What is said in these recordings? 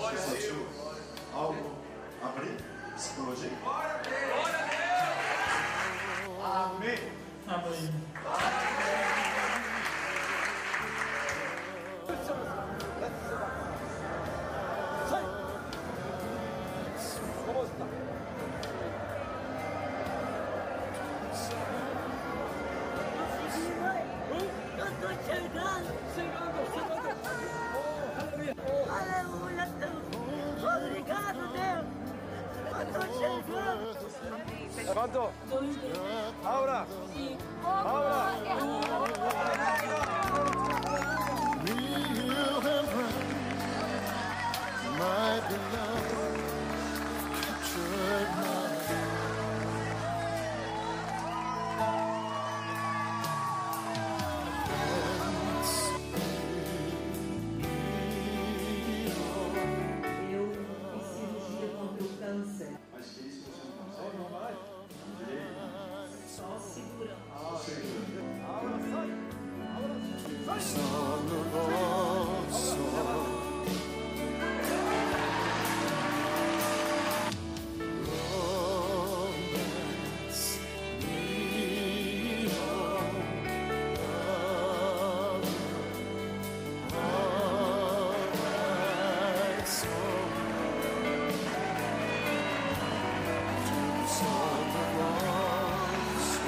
você sentiu algo abrir, explodir? Amém. Amém. Aleluia, obrigado, Deus. Eu tô chegando. Levantou. Ahora. Ahora. My beloved, captured my Mas que isso você não consegue? Não vai? Só segurando. song of all songs. Romance me home, all right song. Song of all songs.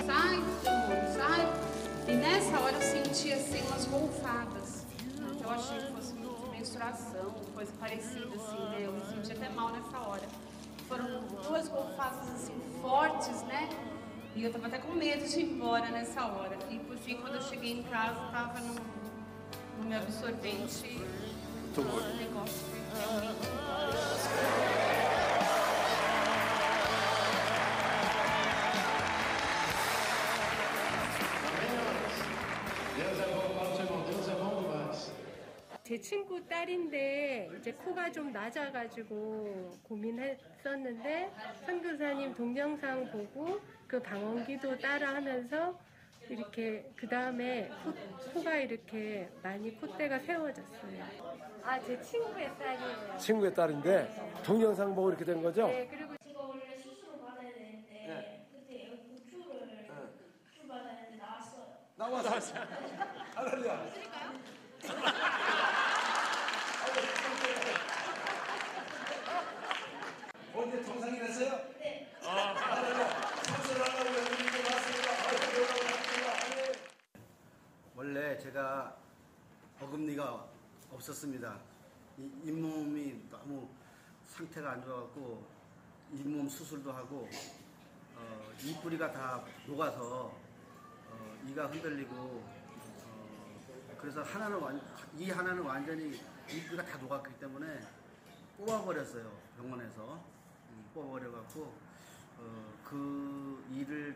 Sai, sai. E nessa hora eu senti assim umas golfadas. Eu achei que fosse menstruação, coisa parecida assim, né? Eu me senti até mal nessa hora. Foram duas golfadas assim fortes, né? E eu tava até com medo de ir embora nessa hora. E por fim, quando eu cheguei em casa, tava no meu absorvente. Tumor. O negócio foi realmente. Deus é bom, fala pro seu irmão, Deus é bom demais. 제 친구 딸인데 이제 코가 좀 낮아가지고 고민했었는데 선교사님 동영상 보고 그 방언기도 따라하면서 이렇게 그 다음에 코가 이렇게 많이 콧대가 세워졌어요. 아, 제 친구의 딸이에요. 친구의 딸인데 동영상 보고 이렇게 된 거죠? 네, 그리고 제가 원래 수술을 받아야 되는데 그때 고추를 수술 받아야 되는데 나왔어요. 나왔어. 할렐루야. 언제 통상이 됐어요? 네. 원래 제가 어금니가 없었습니다. 잇몸이 너무 상태가 안 좋아갖고 잇몸 수술도 하고 이뿌리가 다 녹아서 이가 흔들리고 그래서 이 하나는 완전히 이뿌리가 다 녹았기 때문에 뽑아버렸어요. 병원에서 뽑아버려갖고 그 일을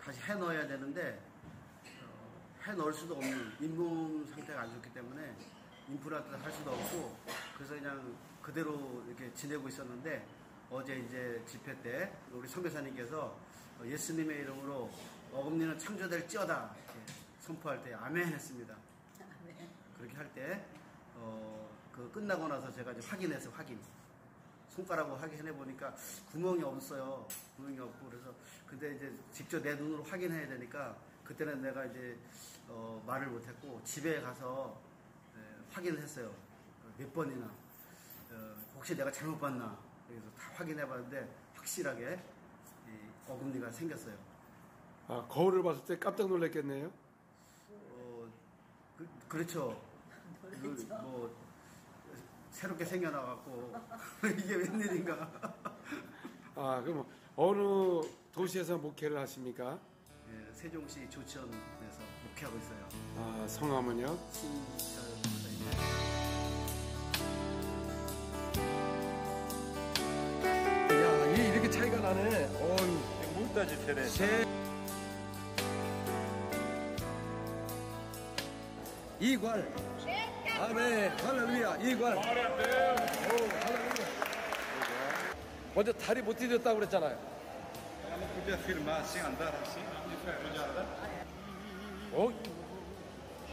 다시 해 넣어야 되는데 해 넣을 수도 없는 잇몸 상태가 안 좋기 때문에 임플란트 할 수도 없고 그래서 그냥 그대로 이렇게 지내고 있었는데 어제 이제 집회 때 우리 선교사님께서 예수님의 이름으로 어금니는 창조될지어다 이렇게 선포할 때 아멘 했습니다. 그렇게 할 때 그 끝나고 나서 제가 이제 확인했어요. 손가락으로 확인해 보니까 구멍이 없어요. 구멍이 없고 그래서 근데 이제 직접 내 눈으로 확인해야 되니까 그때는 내가 이제 말을 못했고 집에 가서 확인을 했어요. 몇 번이나 혹시 내가 잘못 봤나 그래서 다 확인해 봤는데 확실하게 어금니가 생겼어요. 아, 거울을 봤을 때 깜짝 놀랐겠네요. 그렇죠. 뭐 새롭게 생겨나갖고 이게 웬일인가. 아, 그럼 어느 도시에서 목회를 하십니까? 예, 세종시 조천에서 목회하고 있어요. 아, 성함은요? 야, 이게 이렇게 차이가 나네. 어휴. Muita diferença. 이괄. 아멘. 할렐루야. 이괄. Glória a Deus. 오, 할렐루야. 먼저 다리 못 디뎠다고 그랬잖아요. Ela não podia firmar assim, andar assim, não podia andar. 어?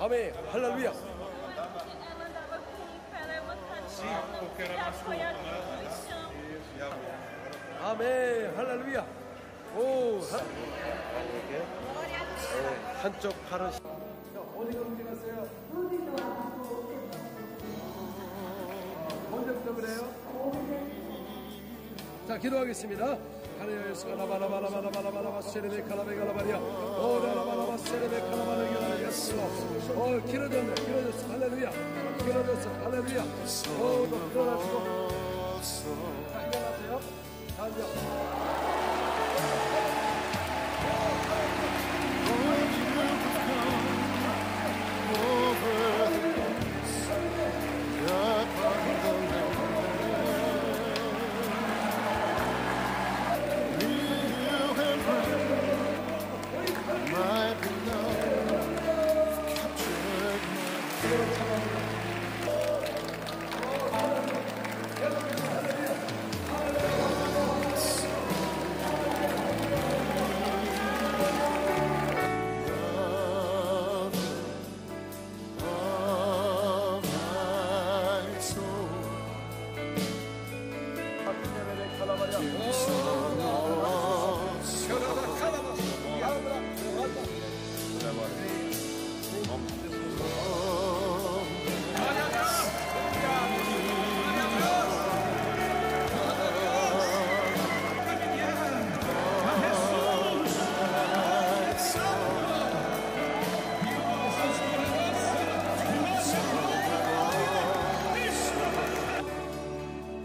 아멘. 할렐루야. ela andava com o pé levantado Sim, porque era mais curto, né? Isso, e agora? 아멘. 할렐루야. 오, 한쪽 팔은 어디가 움직였어요? 언제부터 그래요? 자, 기도하겠습니다. 하나님 예수가 라바라바라바라바라바라 세레베 카라베가라바리아 오라라바라바 세레베 카라바라게라 예수 길어졌네. 길어졌어. 할렐루야. 길어졌어. 할렐루야. 또 일어나시고. 자, 일어나세요. 다음요.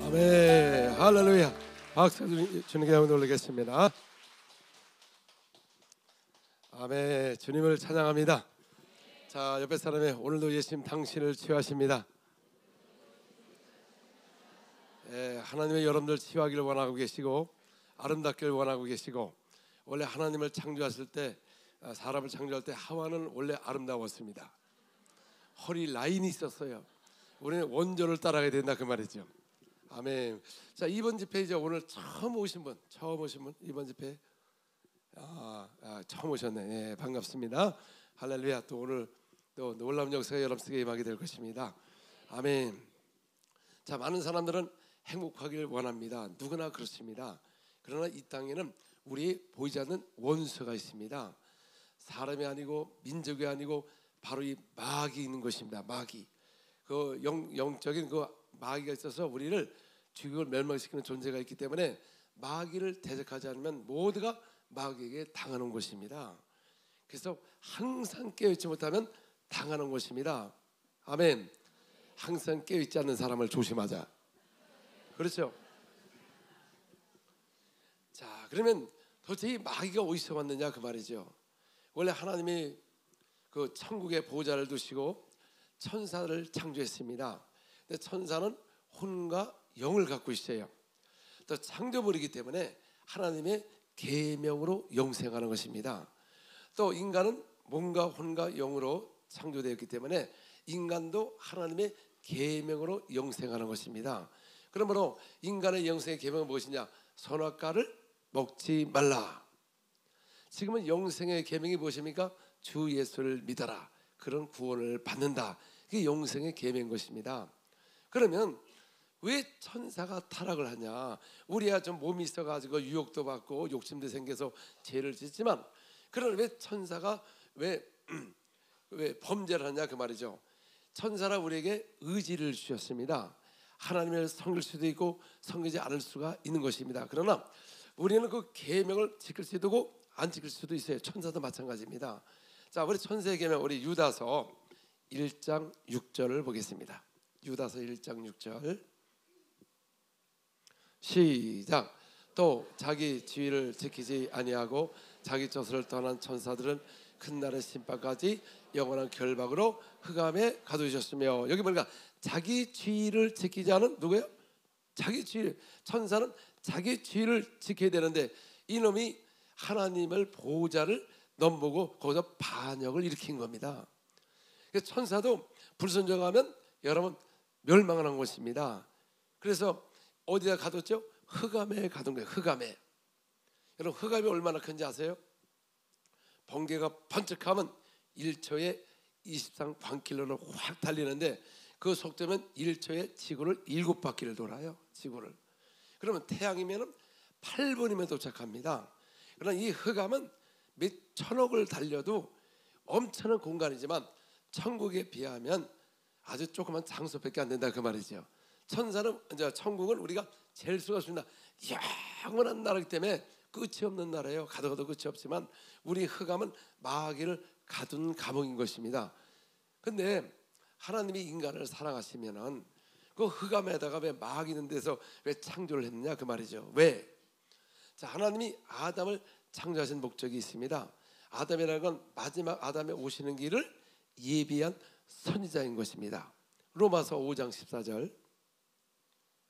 아멘. 할렐루야. 박수 주님께 한번 올리겠습니다. 아멘. 주님을 찬양합니다. 자, 옆에 사람의 오늘도 예수님 당신을 취하십니다. 하나님의 여러분들 취하기를 원하고 계시고 아름답기를 원하고 계시고, 원래 하나님을 창조하실 때, 사람을 창조할 때 하와는 원래 아름다웠습니다. 허리 라인이 있었어요. 우리는 원조를 따라가야 된다 그 말이죠. 아멘. 자, 이번 집회이죠. 오늘 처음 오신 분 이번 집회 처음 오셨네. 예, 반갑습니다. 할렐루야. 또 오늘 또 놀라운 역사가 여러분에게 임하게 될 것입니다. 아멘. 자, 많은 사람들은 행복하기를 원합니다. 누구나 그렇습니다. 그러나 이 땅에는 우리 보이지 않는 원수가 있습니다. 사람이 아니고 민족이 아니고 바로 이 마귀 있는 것입니다. 마귀. 그 영적인 그 마귀가 있어서 우리를 죽이고 멸망시키는 존재가 있기 때문에 마귀를 대적하지 않으면 모두가 마귀에게 당하는 것입니다. 그래서 항상 깨어있지 못하면 당하는 것입니다. 아멘. 항상 깨어있지 않는 사람을 조심하자. 그렇죠? 자, 그러면 도대체 이 마귀가 어디서 왔느냐 그 말이죠. 원래 하나님이 그 천국의 보호자를 두시고 천사를 창조했습니다. 근데 천사는 혼과 영을 갖고 있어요. 또 창조물이기 때문에 하나님의 계명으로 영생하는 것입니다. 또 인간은 몸과 혼과 영으로 창조되었기 때문에 인간도 하나님의 계명으로 영생하는 것입니다. 그러므로 인간의 영생의 계명은 무엇이냐? 선악과를 먹지 말라. 지금은 영생의 계명이 무엇입니까? 주 예수를 믿어라. 그런 구원을 받는다. 그게 영생의 계명인 것입니다. 그러면 왜 천사가 타락을 하냐? 우리야 좀 몸이 있어가지고 유혹도 받고 욕심도 생겨서 죄를 짓지만, 그러나 왜 천사가 왜 범죄를 하냐 그 말이죠. 천사라 우리에게 의지를 주셨습니다. 하나님을 섬길 수도 있고 섬기지 않을 수가 있는 것입니다. 그러나 우리는 그 계명을 지킬 수도 있고 안 지킬 수도 있어요. 천사도 마찬가지입니다. 자, 우리 천사의 계명, 우리 유다서 1장 6절을 보겠습니다. 유다서 1장 6절 시작. 또 자기 지위를 지키지 아니하고 자기 젖을 떠난 천사들은 큰 날의 심판까지 영원한 결박으로 흑암에 가두셨으며, 여기 보니까 자기 지위를 지키지 않은 누구예요? 자기 지위. 천사는 자기 지위를 지켜야 되는데 이놈이 하나님을 보호자를 넘보고 거기서 반역을 일으킨 겁니다. 그래서 천사도 불순종하면 여러분 멸망하는 것입니다. 그래서 어디다 가뒀죠? 흑암에 가둔 거예요. 흑암에. 여러분 흑암이 얼마나 큰지 아세요? 번개가 번쩍하면 1초에 23광킬로를 확 달리는데 그 속도면 1초에 지구를 7바퀴를 돌아요. 지구를. 그러면 태양이면 8분이면 도착합니다. 그러나 이 흑암은 몇 천억을 달려도 엄청난 공간이지만 천국에 비하면 아주 조그만 장소밖에 안 된다 그 말이죠. 천사는 이제 천국은 우리가 잴 수가 없습니다. 영원한 나라이기 때문에 끝이 없는 나라예요. 가도 끝이 없지만 우리 흑암은 마귀를 가둔 감옥인 것입니다. 근데 하나님이 인간을 사랑하시면은 그 흑암에다가 왜 마귀 있는 데서 왜 창조를 했느냐 그 말이죠. 왜? 자, 하나님이 아담을 창조하신 목적이 있습니다. 아담이라는 건 마지막 아담의 오시는 길을 예비한 선지자인 것입니다. 로마서 5장 14절.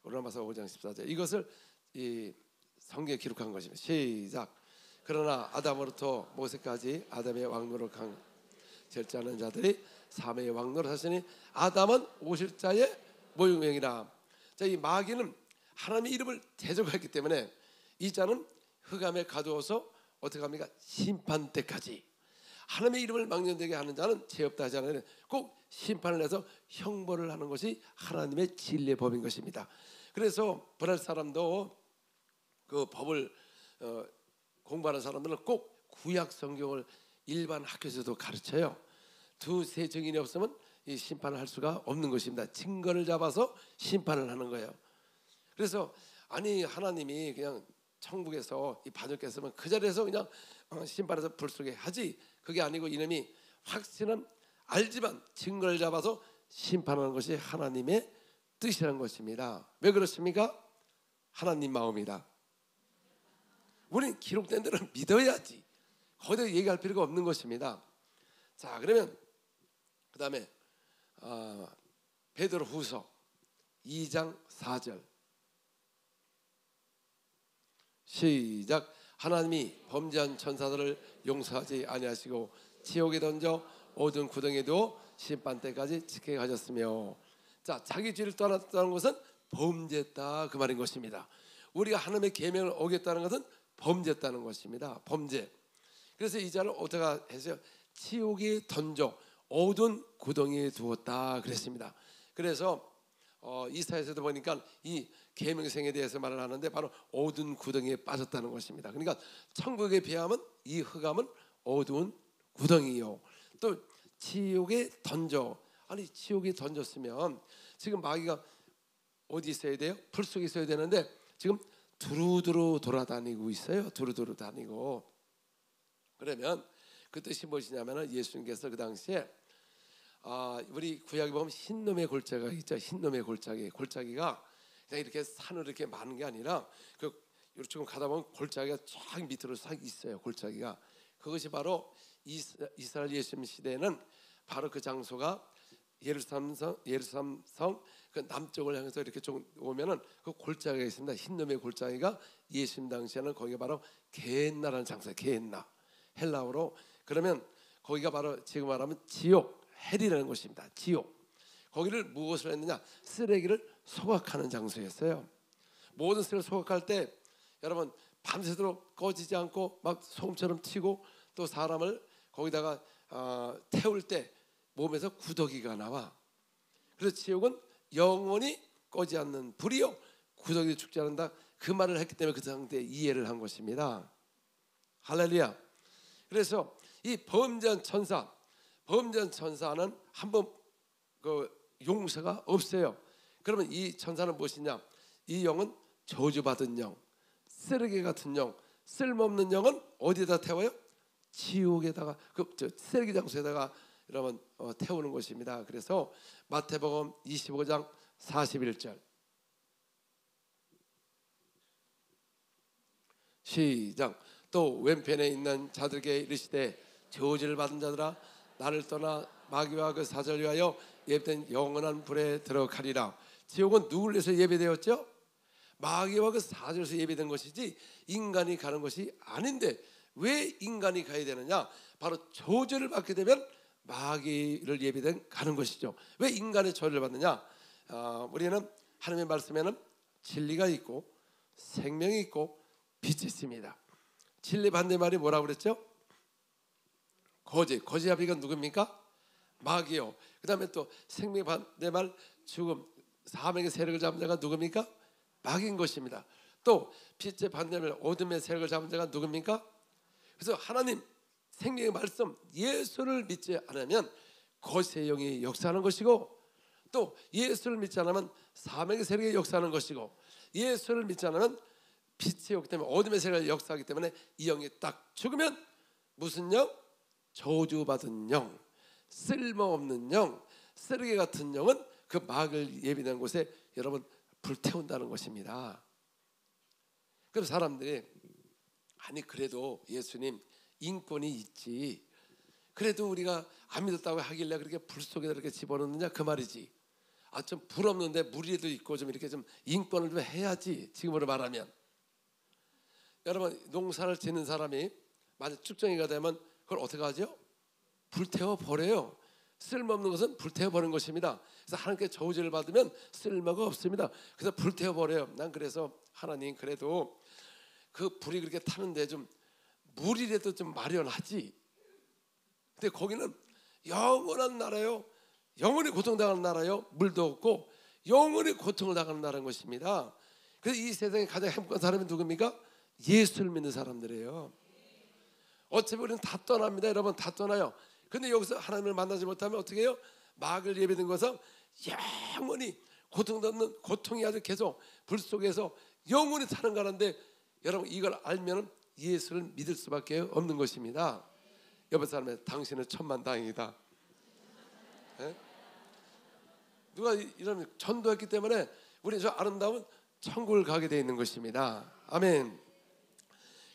로마서 5장 14절. 이것을 이 성경에 기록한 것입니다. 시작. 그러나 아담으로부터 모세까지 아담의 왕노릇 절제하는 자들이 삼위의 왕노릇 하시니 아담은 오실 자의 모형이라. 자, 이 마귀는 하나님의 이름을 대적했기 때문에 이 자는 흑암에 가두어서 어떻게 합니까? 심판 때까지. 하나님의 이름을 망령되게 하는 자는 죄 없다 하지 않아요. 꼭 심판을 해서 형벌을 하는 것이 하나님의 진리의 법인 것입니다. 그래서 보랄 사람도 그 법을 공부하는 사람들은 꼭 구약 성경을 일반 학교에서도 가르쳐요. 두세 증인이 없으면 이 심판을 할 수가 없는 것입니다. 증거를 잡아서 심판을 하는 거예요. 그래서 아니 하나님이 그냥 천국에서 이 반역했으면 그 자리에서 그냥 심판해서 불 쏘게 하지, 그게 아니고 이놈이 확신은 알지만 증거를 잡아서 심판하는 것이 하나님의 뜻이라는 것입니다. 왜 그렇습니까? 하나님 마음이다. 우리는 기록된 대로 믿어야지. 거기다 얘기할 필요가 없는 것입니다. 자, 그러면 그 다음에 베드로후서 2장 4절 시작. 하나님이 범죄한 천사들을 용서하지 아니하시고 지옥에 던져 어두운 구덩이에 두어 심판 때까지 지키게 하셨으며. 자, 자기 죄를 떠났다는 것은 범죄했다 그 말인 것입니다. 우리가 하나님의 계명을 어겼다는 것은 범죄했다는 것입니다. 범죄. 그래서 이 자를 어떻게 해서 지옥에 던져 어두운 구덩이에 두었다 그랬습니다. 그래서 이사야서도 보니까 이 계명성에 대해서 말을 하는데 바로 어두운 구덩이에 빠졌다는 것입니다. 그러니까 천국에 비하면 이 흑암은 어두운 구덩이요. 또 지옥에 던져. 아니 지옥에 던졌으면 지금 마귀가 어디 있어야 돼요? 풀 속에 있어야 되는데 지금 두루두루 돌아다니고 있어요. 두루두루 다니고. 그러면 그 뜻이 무엇이냐면은 예수님께서 그 당시에 우리 구약에 보면 흰놈의 골짜기가 있죠. 흰놈의 골짜기가 그냥 이렇게 산으로 이렇게 많은 게 아니라 그 지금 가다 보면 골짜기가 쫙 밑으로 싹 있어요. 골짜기가. 그것이 바로 이스라엘 예수님 시대에는 바로 그 장소가 예루살렘성 그 남쪽을 향해서 이렇게 좀 오면은 그 골짜기가 있습니다. 흰놈의 골짜기가 예수님 당시에는 거기가 바로 게엔나라는 장소예요. 게엔나. 헬라어로. 그러면 거기가 바로 지금 말하면 지옥, 헬이라는 곳입니다. 지옥. 거기를 무엇을 했느냐? 쓰레기를 소각하는 장소였어요. 모든 쓰레기를 소각할 때 여러분 밤새도록 꺼지지 않고 막 소금처럼 튀고 또 사람을 거기다가 태울 때 몸에서 구더기가 나와. 그래서 지옥은 영원히 꺼지 않는 불이요 구더기 죽지 않는다 그 말을 했기 때문에 그 상태에 이해를 한 것입니다. 할렐루야. 그래서 이 범죄한 천사는 한번 그 용서가 없어요. 그러면 이 천사는 무엇이냐? 이 영은 저주받은 영, 쓰레기 같은 영, 쓸모없는 영은 어디에다 태워요? 지옥에다가 그 쓰레기 장소에다가 여러분 태우는 것입니다. 그래서 마태복음 25장 41절 시작. 또 왼편에 있는 자들에게 이르시되 저주를 받은 자들아 나를 떠나 마귀와 그 사자를 위하여 예비된 영원한 불에 들어가리라. 지옥은 누구를 위해서 예배되었죠? 마귀와 그 사자에서 예배된 것이지 인간이 가는 것이 아닌데 왜 인간이 가야 되느냐? 바로 저주를 받게 되면 마귀를 예배된 가는 것이죠. 왜 인간의 저주를 받느냐? 우리는 하나님의 말씀에는 진리가 있고 생명이 있고 빛이 있습니다. 진리 반대말이 뭐라고 그랬죠? 거짓. 거짓 아비가 누굽니까? 마귀요. 그 다음에 또 생명의 반대말 죽음, 사망의 세력을 잡은 자가 누굽니까? 마귀인 것입니다. 또 빛의 반대말 어둠의 세력을 잡은 자가 누굽니까? 그래서 하나님 생명의 말씀 예수를 믿지 않으면 거짓의 영이 역사하는 것이고, 또 예수를 믿지 않으면 사망의 세력이 역사하는 것이고, 예수를 믿지 않으면 빛의 영 때문에 어둠의 세력이 역사하기 때문에 이 영이 딱 죽으면 무슨 영? 저주받은 영, 쓸모없는 영, 쓰레기 같은 영은 그 마귀를 예비된 곳에 여러분 불태운다는 것입니다. 그럼 사람들이 아니 그래도 예수님 인권이 있지, 그래도 우리가 안 믿었다고 하길래 그렇게 불 속에다 이렇게 집어넣느냐 그 말이지. 아 좀 불 없는데 물에도 있고 좀 이렇게 좀 인권을 좀 해야지. 지금으로 말하면 여러분 농사를 짓는 사람이 만약 축정이가 되면 그걸 어떻게 하죠? 불태워 버려요. 쓸모없는 것은 불태워 버리는 것입니다. 그래서 하나님께 저주를 받으면 쓸모가 없습니다. 그래서 불태워 버려요. 난 그래서 하나님 그래도 그 불이 그렇게 타는데 좀 물이라도 좀 마련하지. 근데 거기는 영원한 나라요, 영원히 고통당하는 나라요, 물도 없고 영원히 고통을 당하는 나라인 것입니다. 그래서 이 세상에 가장 행복한 사람이 누굽니까? 예수를 믿는 사람들이에요. 어차피 우리는 다 떠납니다. 여러분 다 떠나요. 근데 여기서 하나님을 만나지 못하면 어떻게 해요? 마귀를 예배된 것은 영원히 고통받는, 고통이 아주 계속 불 속에서 영원히 타는 가는데, 여러분 이걸 알면 예수를 믿을 수밖에 없는 것입니다. 옆에 사람에 당신은 천만다행이다. 네? 누가 이런 전도했기 때문에 우리 저 아름다운 천국을 가게 되어 있는 것입니다. 아멘.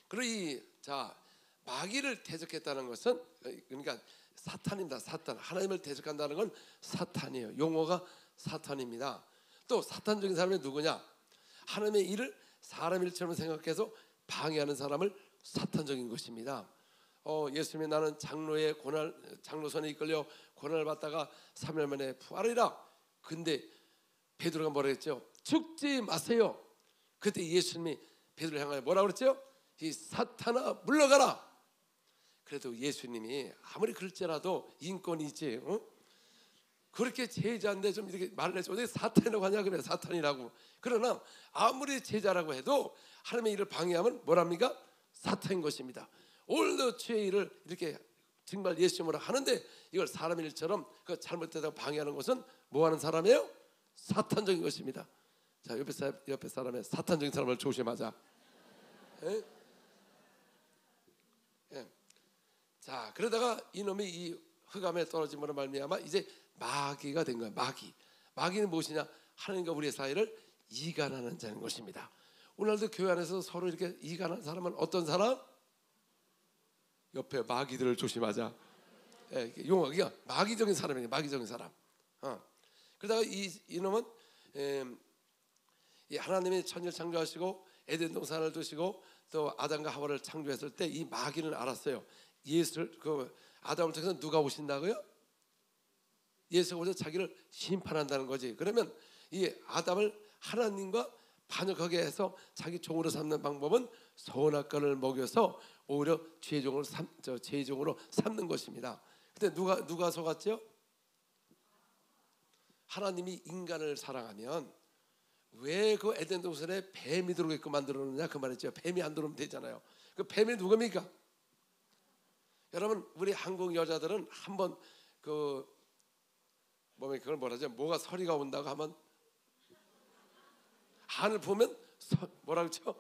그리고 자 마귀를 대적했다는 것은 그러니까 사탄입니다. 사탄. 하나님을 대적한다는 건 사탄이에요. 용어가 사탄입니다. 또 사탄적인 사람이 누구냐? 하나님의 일을 사람 일처럼 생각해서 방해하는 사람을 사탄적인 것입니다. 예수님이 나는 장로의 장로선에 이끌려 고난을 받다가 3일 만에 부활이라. 근데 베드로가 뭐라 했죠? 죽지 마세요. 그때 예수님이 베드로를 향하여 뭐라고 그랬죠? 이 사탄아 물러가라. 그래도 예수님이 아무리 그럴지라도 인권이 있지, 그렇게 제자인데 좀 이렇게 말을 해서 어떻게 사탄이라고 하냐? 그러면 사탄이라고. 그러나 아무리 제자라고 해도 하나님의 일을 방해하면 뭐랍니까? 사탄인 것입니다. 오늘도 주의 일을 이렇게 정말 예수님으로 하는데 이걸 사람 일처럼 그 잘못되다고 방해하는 것은 뭐하는 사람이에요? 사탄적인 것입니다. 자, 옆에 사람의 사탄적인 사람을 조심하자. 에? 예. 자, 그러다가 이놈이 이 흑암에 떨어짐으로 말미암아 이제 마귀가 된 거예요. 마귀는 무엇이냐? 하나님과 우리의 사이를 이간하는 자인 것입니다. 오늘도 교회 안에서 서로 이렇게 이간하는 사람은 어떤 사람? 옆에 마귀들을 조심하자. 예, 용어가 마귀적인 사람이에요. 마귀적인 사람. 그러다가 이놈은 하나님이 천지를 창조하시고 에덴 동산을 두시고 또 아담과 하와를 창조했을 때 이 마귀는 알았어요. 아담을 통해서 누가 오신다고요? 예수가 오셔서 자기를 심판한다는 거지. 그러면 이 아담을 하나님과 반역하게 해서 자기 종으로 삼는 방법은 선악과를 먹여서 오히려 죄종으로 삼는 것입니다. 근데 누가 속았죠? 하나님이 인간을 사랑하면 왜 그 에덴 동산에 뱀이 들어오게끔 만들었느냐 그 말이죠. 뱀이 안 들어오면 되잖아요. 그 뱀이 누굽니까? 여러분 우리 한국 여자들은 한번 그걸 뭐라죠? 뭐가 서리가 온다고 하면 하늘 보면 뭐라 그러죠?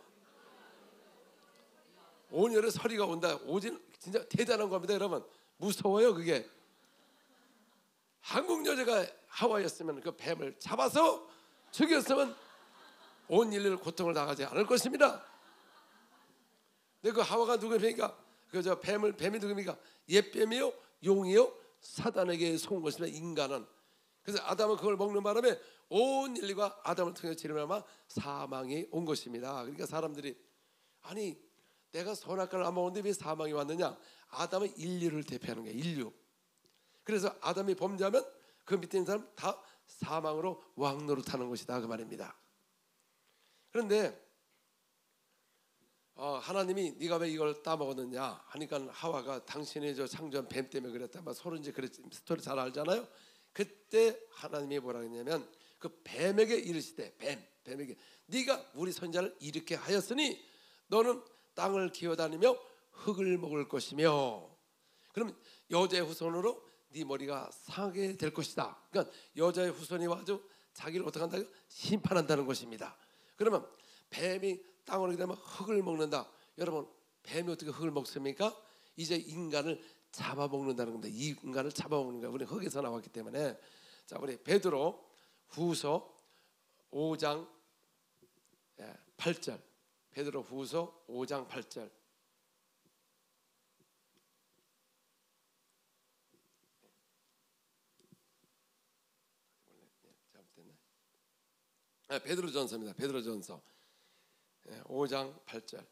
온열에 서리가 온다. 오진 진짜 대단한 겁니다, 여러분. 무서워요, 그게. 한국 여자가 하와였으면 그 뱀을 잡아서 죽였으면 온 인류를 고통을 당하지 않을 것입니다. 근데 그 하와가 누굽니까? 그저 뱀이 누굽니까? 옛뱀이요, 용이요, 사단에게 속은 것입니다. 인간은. 그래서 아담은 그걸 먹는 바람에 온 인류가 아담을 통해 지름하마 사망이 온 것입니다. 그러니까 사람들이 아니 내가 선악과를 안 먹었는데 왜 사망이 왔느냐? 아담은 인류를 대표하는 거예요. 인류. 그래서 아담이 범죄하면 그 밑에 있는 사람 다 사망으로 왕노릇하는 것이다 그 말입니다. 그런데 하나님이 네가 왜 이걸 따먹었느냐 하니까 하와가 당신이 저 창조한 뱀 때문에 그랬다. 막 서로 이제 그랬 스토리 잘 알잖아요. 그때 하나님이 뭐라 했냐면 그 뱀에게 이르시되 뱀에게 네가 우리 선자를 이렇게 하였으니 너는 땅을 기어다니며 흙을 먹을 것이며 그럼 여자의 후손으로 네 머리가 상하게 될 것이다. 그러니까 여자의 후손이 와서 자기를 어떻게 한다? 심판한다는 것입니다. 그러면 뱀이 땅을 오게 되면 흙을 먹는다. 여러분 뱀이 어떻게 흙을 먹습니까? 이제 인간을 잡아먹는다는 겁니다. 이 인간을 잡아먹는 거야. 우리 흙에서 나왔기 때문에. 자, 우리 베드로 후서 5장 8절. 베드로 후서 5장 8절. 베드로전서입니다. 베드로전서 5장 8절.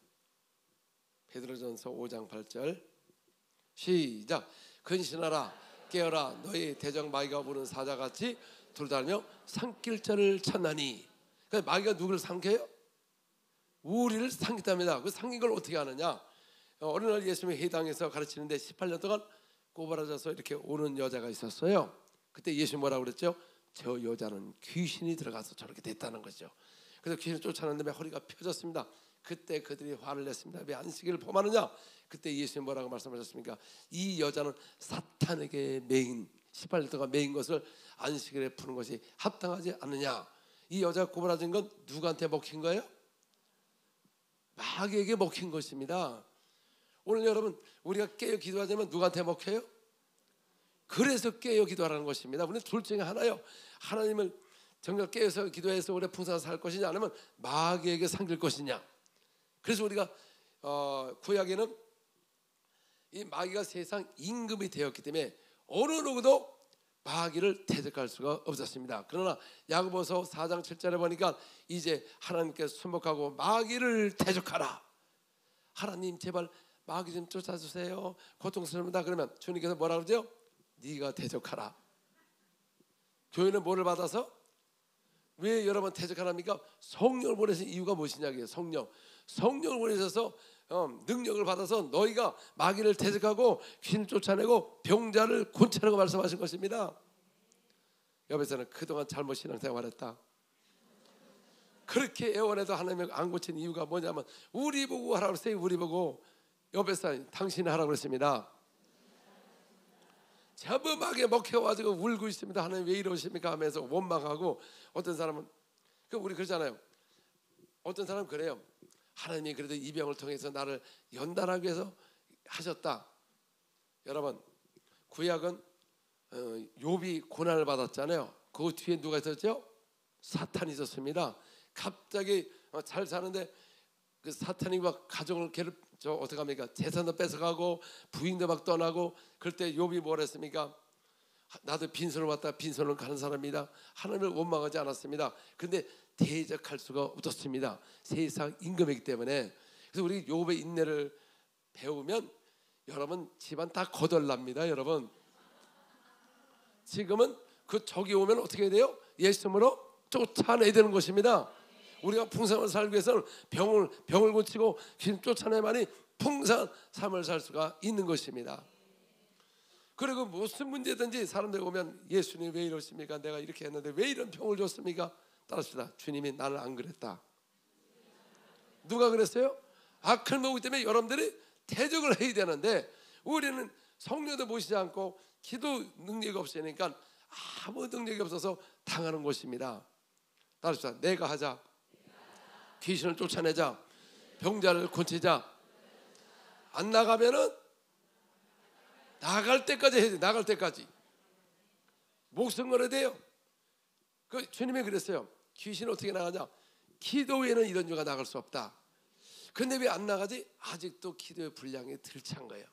베드로전서 5장 8절. 시작. 근신하라 깨어라 너희 대적 마귀가 부는 사자같이 돌아다니며 삼킬자를 찾나니. 그러니까 마귀가 누구를 삼켜요? 우리를 삼켰답니다. 그 삼킨 걸 어떻게 하느냐? 어느 날 예수님이 회당에서 가르치는데 18년 동안 꼬부라져서 이렇게 오는 여자가 있었어요. 그때 예수님 뭐라고 그랬죠? 저 여자는 귀신이 들어가서 저렇게 됐다는 거죠. 그래서 귀신을 쫓아내는데 허리가 펴졌습니다. 그때 그들이 화를 냈습니다. 왜 안식일을 범하느냐? 그때 예수님 뭐라고 말씀하셨습니까? 이 여자는 사탄에게 매인 18년 동안 매인 것을 안식일에 푸는 것이 합당하지 않느냐? 이 여자가 꼬부라진 건 누구한테 먹힌 거예요? 마귀에게 먹힌 것입니다. 오늘 여러분 우리가 깨어 기도하자면 누구한테 먹혀요? 그래서 깨어 기도하라는 것입니다. 우리는 둘 중에 하나요. 하나님을 정말 깨어서 기도해서 우리가 풍성하게 살 것이냐 아니면 마귀에게 삼킬 것이냐. 그래서 우리가 구약에는 이 마귀가 세상 임금이 되었기 때문에 어느 누구도 마귀를 대적할 수가 없었습니다. 그러나 야고보서 4장 7절에 보니까 이제 하나님께 순복하고 마귀를 대적하라. 하나님 제발 마귀 좀 쫓아주세요. 고통스럽습니다. 그러면 주님께서 뭐라 그러죠? 네가 대적하라. 교회는 뭐를 받아서? 왜 여러분 대적하랍니까? 성령을 보내신 이유가 무엇이냐고요. 성령을 보내셔서 능력을 받아서 너희가 마귀를 대적하고 귀신을 쫓아내고 병자를 고치라고 말씀하신 것입니다. 옆에서는 그동안 잘못 신앙생활했다. 그렇게 애원해도 하나님이 안 고친 이유가 뭐냐면 우리 보고 하라고 했어요. 우리 보고. 옆에서 당신이 하라고 그랬습니다. 자범하게 먹혀가지고 울고 있습니다. 하나님 왜 이러십니까 하면서 원망하고. 어떤 사람은 우리 그러잖아요. 어떤 사람은 그래요. 하나님이 그래도 이 병을 통해서 나를 연단하기 위해서 하셨다. 여러분 구약은 욥이 고난을 받았잖아요. 그 뒤에 누가 있었죠? 사탄이 있었습니다. 갑자기 잘 사는데 그 사탄이 막 가정을 어떻게 합니까? 재산도 뺏어가고 부인도 막 떠나고. 그럴 때 욥이 뭘 했습니까? 나도 빈손을 왔다 빈손을 가는 사람이다. 하나님을 원망하지 않았습니다. 그런데 대적할 수가 없었습니다. 세상 임금이기 때문에. 그래서 우리 욥의 인내를 배우면 여러분 집안 다 거덜납니다. 여러분 지금은 그 적이 오면 어떻게 해야 돼요? 예수님으로 쫓아내야 되는 것입니다. 우리가 풍성한 살기 위해서는 병을 고치고 귀신 쫓아내만이 풍성한 삶을 살 수가 있는 것입니다. 그리고 무슨 문제든지 사람들 오면 예수님 왜 이러십니까? 내가 이렇게 했는데 왜 이런 병을 줬습니까? 따라합시다. 주님이 나는 안 그랬다. 누가 그랬어요? 악을 먹기 때문에 여러분들이 대적을 해야 되는데 우리는 성령도 모시지 않고 기도 능력이 없으니까 아무 능력이 없어서 당하는 것입니다. 따라합시다. 내가 하자. 귀신을 쫓아내자. 병자를 고치자. 안 나가면은 나갈 때까지 해야 돼. 나갈 때까지 목숨 걸어야 돼요. 그 주님이 그랬어요. 귀신 어떻게 나가냐? 기도에는 이런 자가 나갈 수 없다. 근데 왜 안 나가지? 아직도 기도의 분량이 덜 찬 거예요.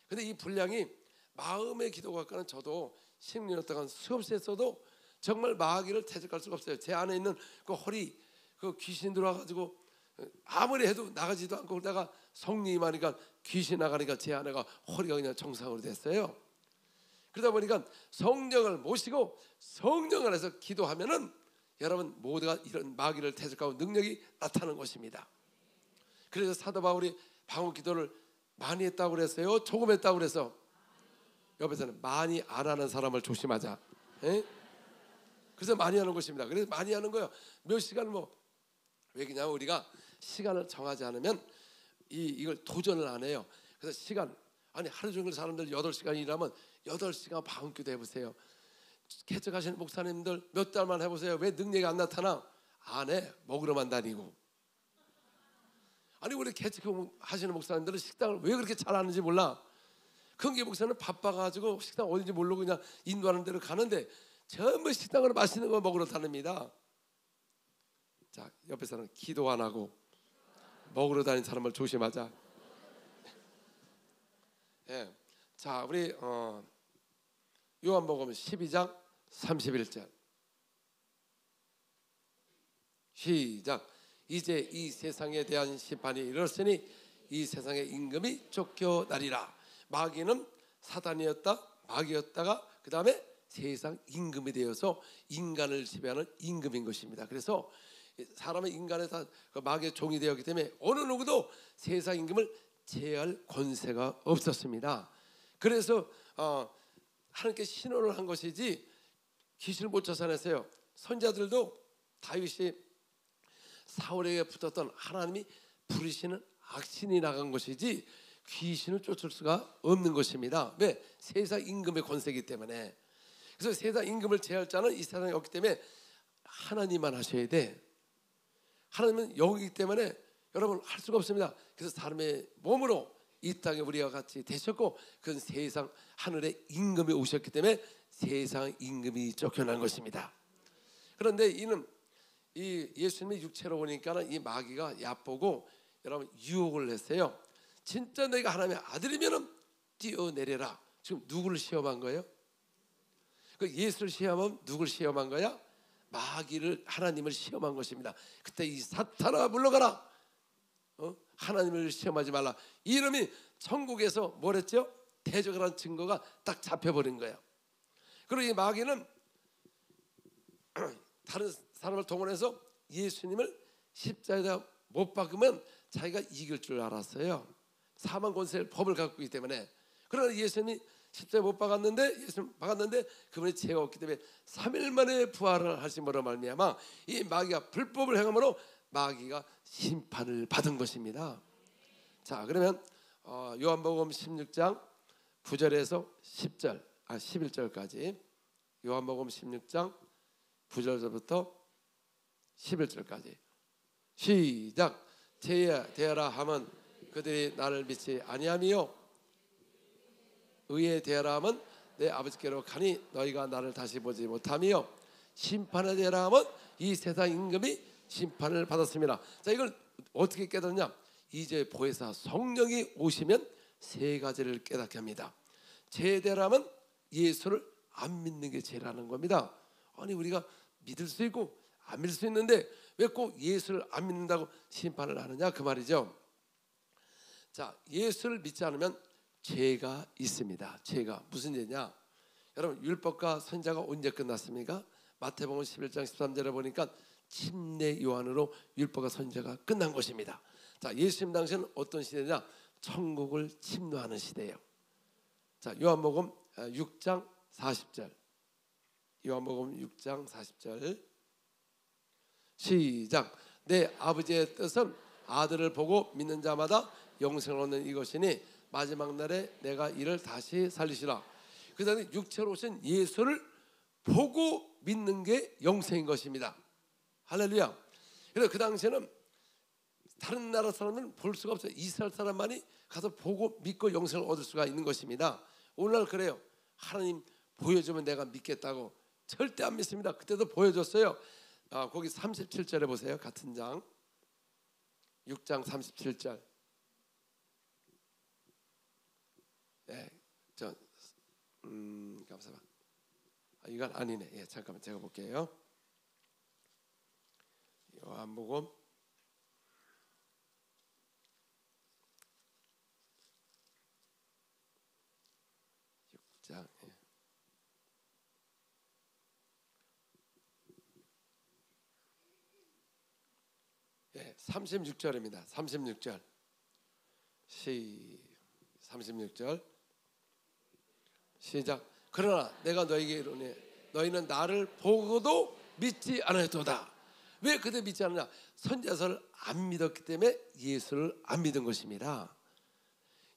근데 이 분량이 마음의 기도가는 저도 10년 동안 수없이 했어도 정말 마귀를 대적할 수가 없어요. 제 안에 있는 그 허리 그 귀신 들어와가지고 아무리 해도 나가지도 않고 그러다가 성령이 임하니까 귀신 나가니까 제 안에가 허리가 그냥 정상으로 됐어요. 그러다 보니까 성령을 모시고 성령 안에서 기도하면은 여러분 모두가 이런 마귀를 대적하고 능력이 나타나는 것입니다. 그래서 사도 바울이 방언 기도를 많이 했다고 그랬어요? 조금 했다고 그랬어? 옆에서는 많이 안 하는 사람을 조심하자. 에? 그래서 많이 하는 것입니다. 그래서 많이 하는 거예요. 몇 시간 왜 그러냐면 우리가 시간을 정하지 않으면 이걸 도전을 안 해요. 그래서 시간 아니 하루 종일 사람들 8시간 일하면 8시간 방언 기도 해보세요. 개척하시는 목사님들 몇 달만 해보세요. 왜 능력이 안 나타나? 안 해. 먹으러만 다니고. 아니 우리 개척하시는 목사님들은 식당을 왜 그렇게 잘하는지 몰라. 큰게 목사는 바빠가지고 식당 어딘지 모르고 그냥 인도하는 대로 가는데 전부 식당으로 맛있는 거 먹으러 다닙니다. 자, 옆에서는 기도 안 하고 먹으러 다니는 사람을 조심하자. 예. 자, 우리 요한복음 12장 31절 시작. 이제 이 세상에 대한 심판이 이르렀으니 이 세상의 임금이 쫓겨나리라. 마귀는 사단이었다, 마귀였다가 그 다음에 세상 임금이 되어서 인간을 지배하는 임금인 것입니다. 그래서 사람의 인간에 다 마귀의 종이 되었기 때문에 어느 누구도 세상 임금을 제할 권세가 없었습니다. 그래서 하나님께 신호를 한 것이지 귀신을 못 쫓아냈어요. 선자들도 다윗이 사울에게 붙었던 하나님이 부르시는 악신이 나간 것이지 귀신을 쫓을 수가 없는 것입니다. 왜? 세상 임금의 권세이기 때문에. 그래서 세상 임금을 제할 자는 이 세상에 없기 때문에 하나님만 하셔야 돼. 하나님은 영이기 때문에 여러분 할 수가 없습니다. 그래서 사람의 몸으로 이 땅에 우리와 같이 되셨고 그건 세상 하늘의 임금이 오셨기 때문에 세상 임금이 쫓겨난 것입니다. 그런데 이는 이 예수님이 육체로 오니까 이 마귀가 얕보고 여러분 유혹을 했어요. 진짜 내가 하나님의 아들이면 뛰어내려라. 지금 누구를 시험한 거예요? 그 예수를 시험하면 누구를 시험한 거야? 마귀를, 하나님을 시험한 것입니다. 그때 이 사탄아 물러가라. 하나님을 시험하지 말라. 이 이름이 천국에서 뭐랬죠? 대적이라는 증거가 딱 잡혀버린 거예요. 그리고 이 마귀는 다른 사람을 동원해서 예수님을 십자가에다 못 박으면 자기가 이길 줄 알았어요. 사망 권세를 법을 갖고 있기 때문에. 그러나 예수님이 십자가에 못 박았는데 예수님 박았는데 그분이 죄가 없기 때문에 3일 만에 부활을 하심으로 말미암아 이 마귀가 불법을 행함으로 마귀가 심판을 받은 것입니다. 자, 그러면 요한복음 16장 9절에서 11절까지 요한복음 16장 9절부터 11절까지 시작. 대하라 하면 그들이 나를 믿지 아니하며 의에 대하라 하면 내 아버지께로 가니 너희가 나를 다시 보지 못하며 심판에 대하라 하면 이 세상 임금이 심판을 받았습니다. 자, 이걸 어떻게 깨닫냐? 이제 보혜사 성령이 오시면 세 가지를 깨닫게 합니다. 죄에 대하면 예수를 안 믿는 게 죄라는 겁니다. 아니 우리가 믿을 수 있고 안 믿을 수 있는데 왜 꼭 예수를 안 믿는다고 심판을 하느냐 그 말이죠. 자, 예수를 믿지 않으면 죄가 있습니다. 죄가 무슨 죄냐? 여러분 율법과 선지자가 언제 끝났습니까? 마태복음 11장 13절에 보니까 침례 요한으로 율법과 선지자가 끝난 것입니다. 자, 예수님 당시에는 어떤 시대냐? 천국을 침노하는 시대예요. 자, 요한복음 6장 40절. 요한복음 6장 40절 시작. 내 아버지의 뜻은 아들을 보고 믿는 자마다 영생을 얻는 이것이니 마지막 날에 내가 이를 다시 살리시라. 그 다음에 육체로 오신 예수를 보고 믿는 게 영생인 것입니다. 할렐루야. 그래서 그 당시에는 다른 나라 사람은 볼 수가 없어요. 이스라엘 사람만이 가서 보고 믿고 영생을 얻을 수가 있는 것입니다. 오늘날 그래요. 하나님 보여주면 내가 믿겠다고. 절대 안 믿습니다. 그때도 보여줬어요. 거기 37절에 보세요. 같은 장 6장 37절. 네, 감사합니다. 이건 아니네. 예, 잠깐만 제가 볼게요. 요한복음 6장. 예. 36절입니다. 36절. 36절. 시작. 그러나 내가 너에게 이르노니 너희는 나를 보고도 믿지 않았도다. 왜 그때 믿지 않느냐? 선지자서를 안 믿었기 때문에 예수를 안 믿은 것입니다.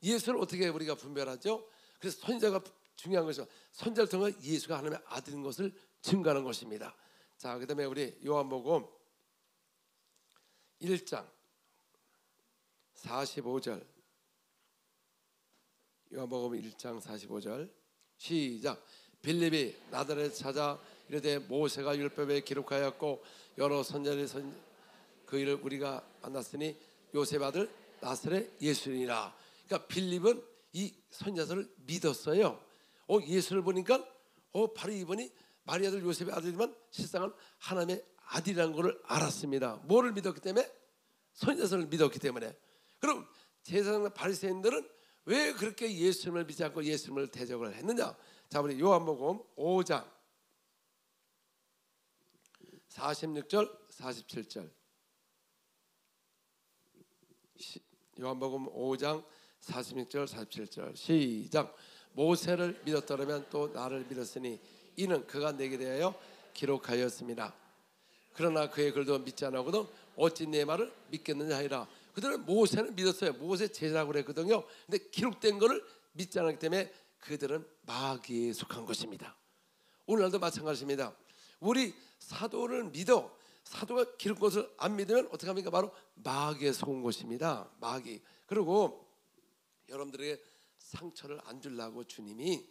예수를 어떻게 우리가 분별하죠? 그래서 선지자가 중요한 것은 선지자를 통해 예수가 하나님의 아들인 것을 증거하는 것입니다. 자, 그다음에 우리 요한복음 1장 45절. 요한복음 1장 45절. 시작. 빌립이 나다렛 찾아 이르되 모세가 율법에 기록하였고 여러 선지자의 그 일을 우리가 만났으니 요셉 아들 나사렛 예수니라. 그러니까 빌립은 이 선지자서를 믿었어요. 예수를 보니까 바로 이분이 마리 아들 요셉의 아들이지만 실상은 하나님의 아들이라는 것을 알았습니다. 뭐를 믿었기 때문에? 선지자서를 믿었기 때문에. 그럼 제사장과 바리새인들은 왜 그렇게 예수님을 믿지 않고 예수님을 대적을 했느냐? 자, 우리 요한복음 5장 46절 47절. 요한복음 5장 46절 47절. 시작. 모세를 믿었더라면 또 나를 믿었으니 이는 그가 내게 대하여 기록하였습니다. 그러나 그의 글도 믿지 않았거든 어찌 내 말을 믿겠느냐 하리라. 그들은 모세는 믿었어요. 모세 제자라고 그랬거든요. 근데 기록된 것을 믿지 않았기 때문에 그들은 마귀에 속한 것입니다. 오늘날도 마찬가지입니다. 우리 사도를 믿어 사도가 기록 것을 안 믿으면 어떻게 합니까? 바로 마귀에 속은 것입니다. 마귀. 그리고 여러분들에게 상처를 안 주려고 주님이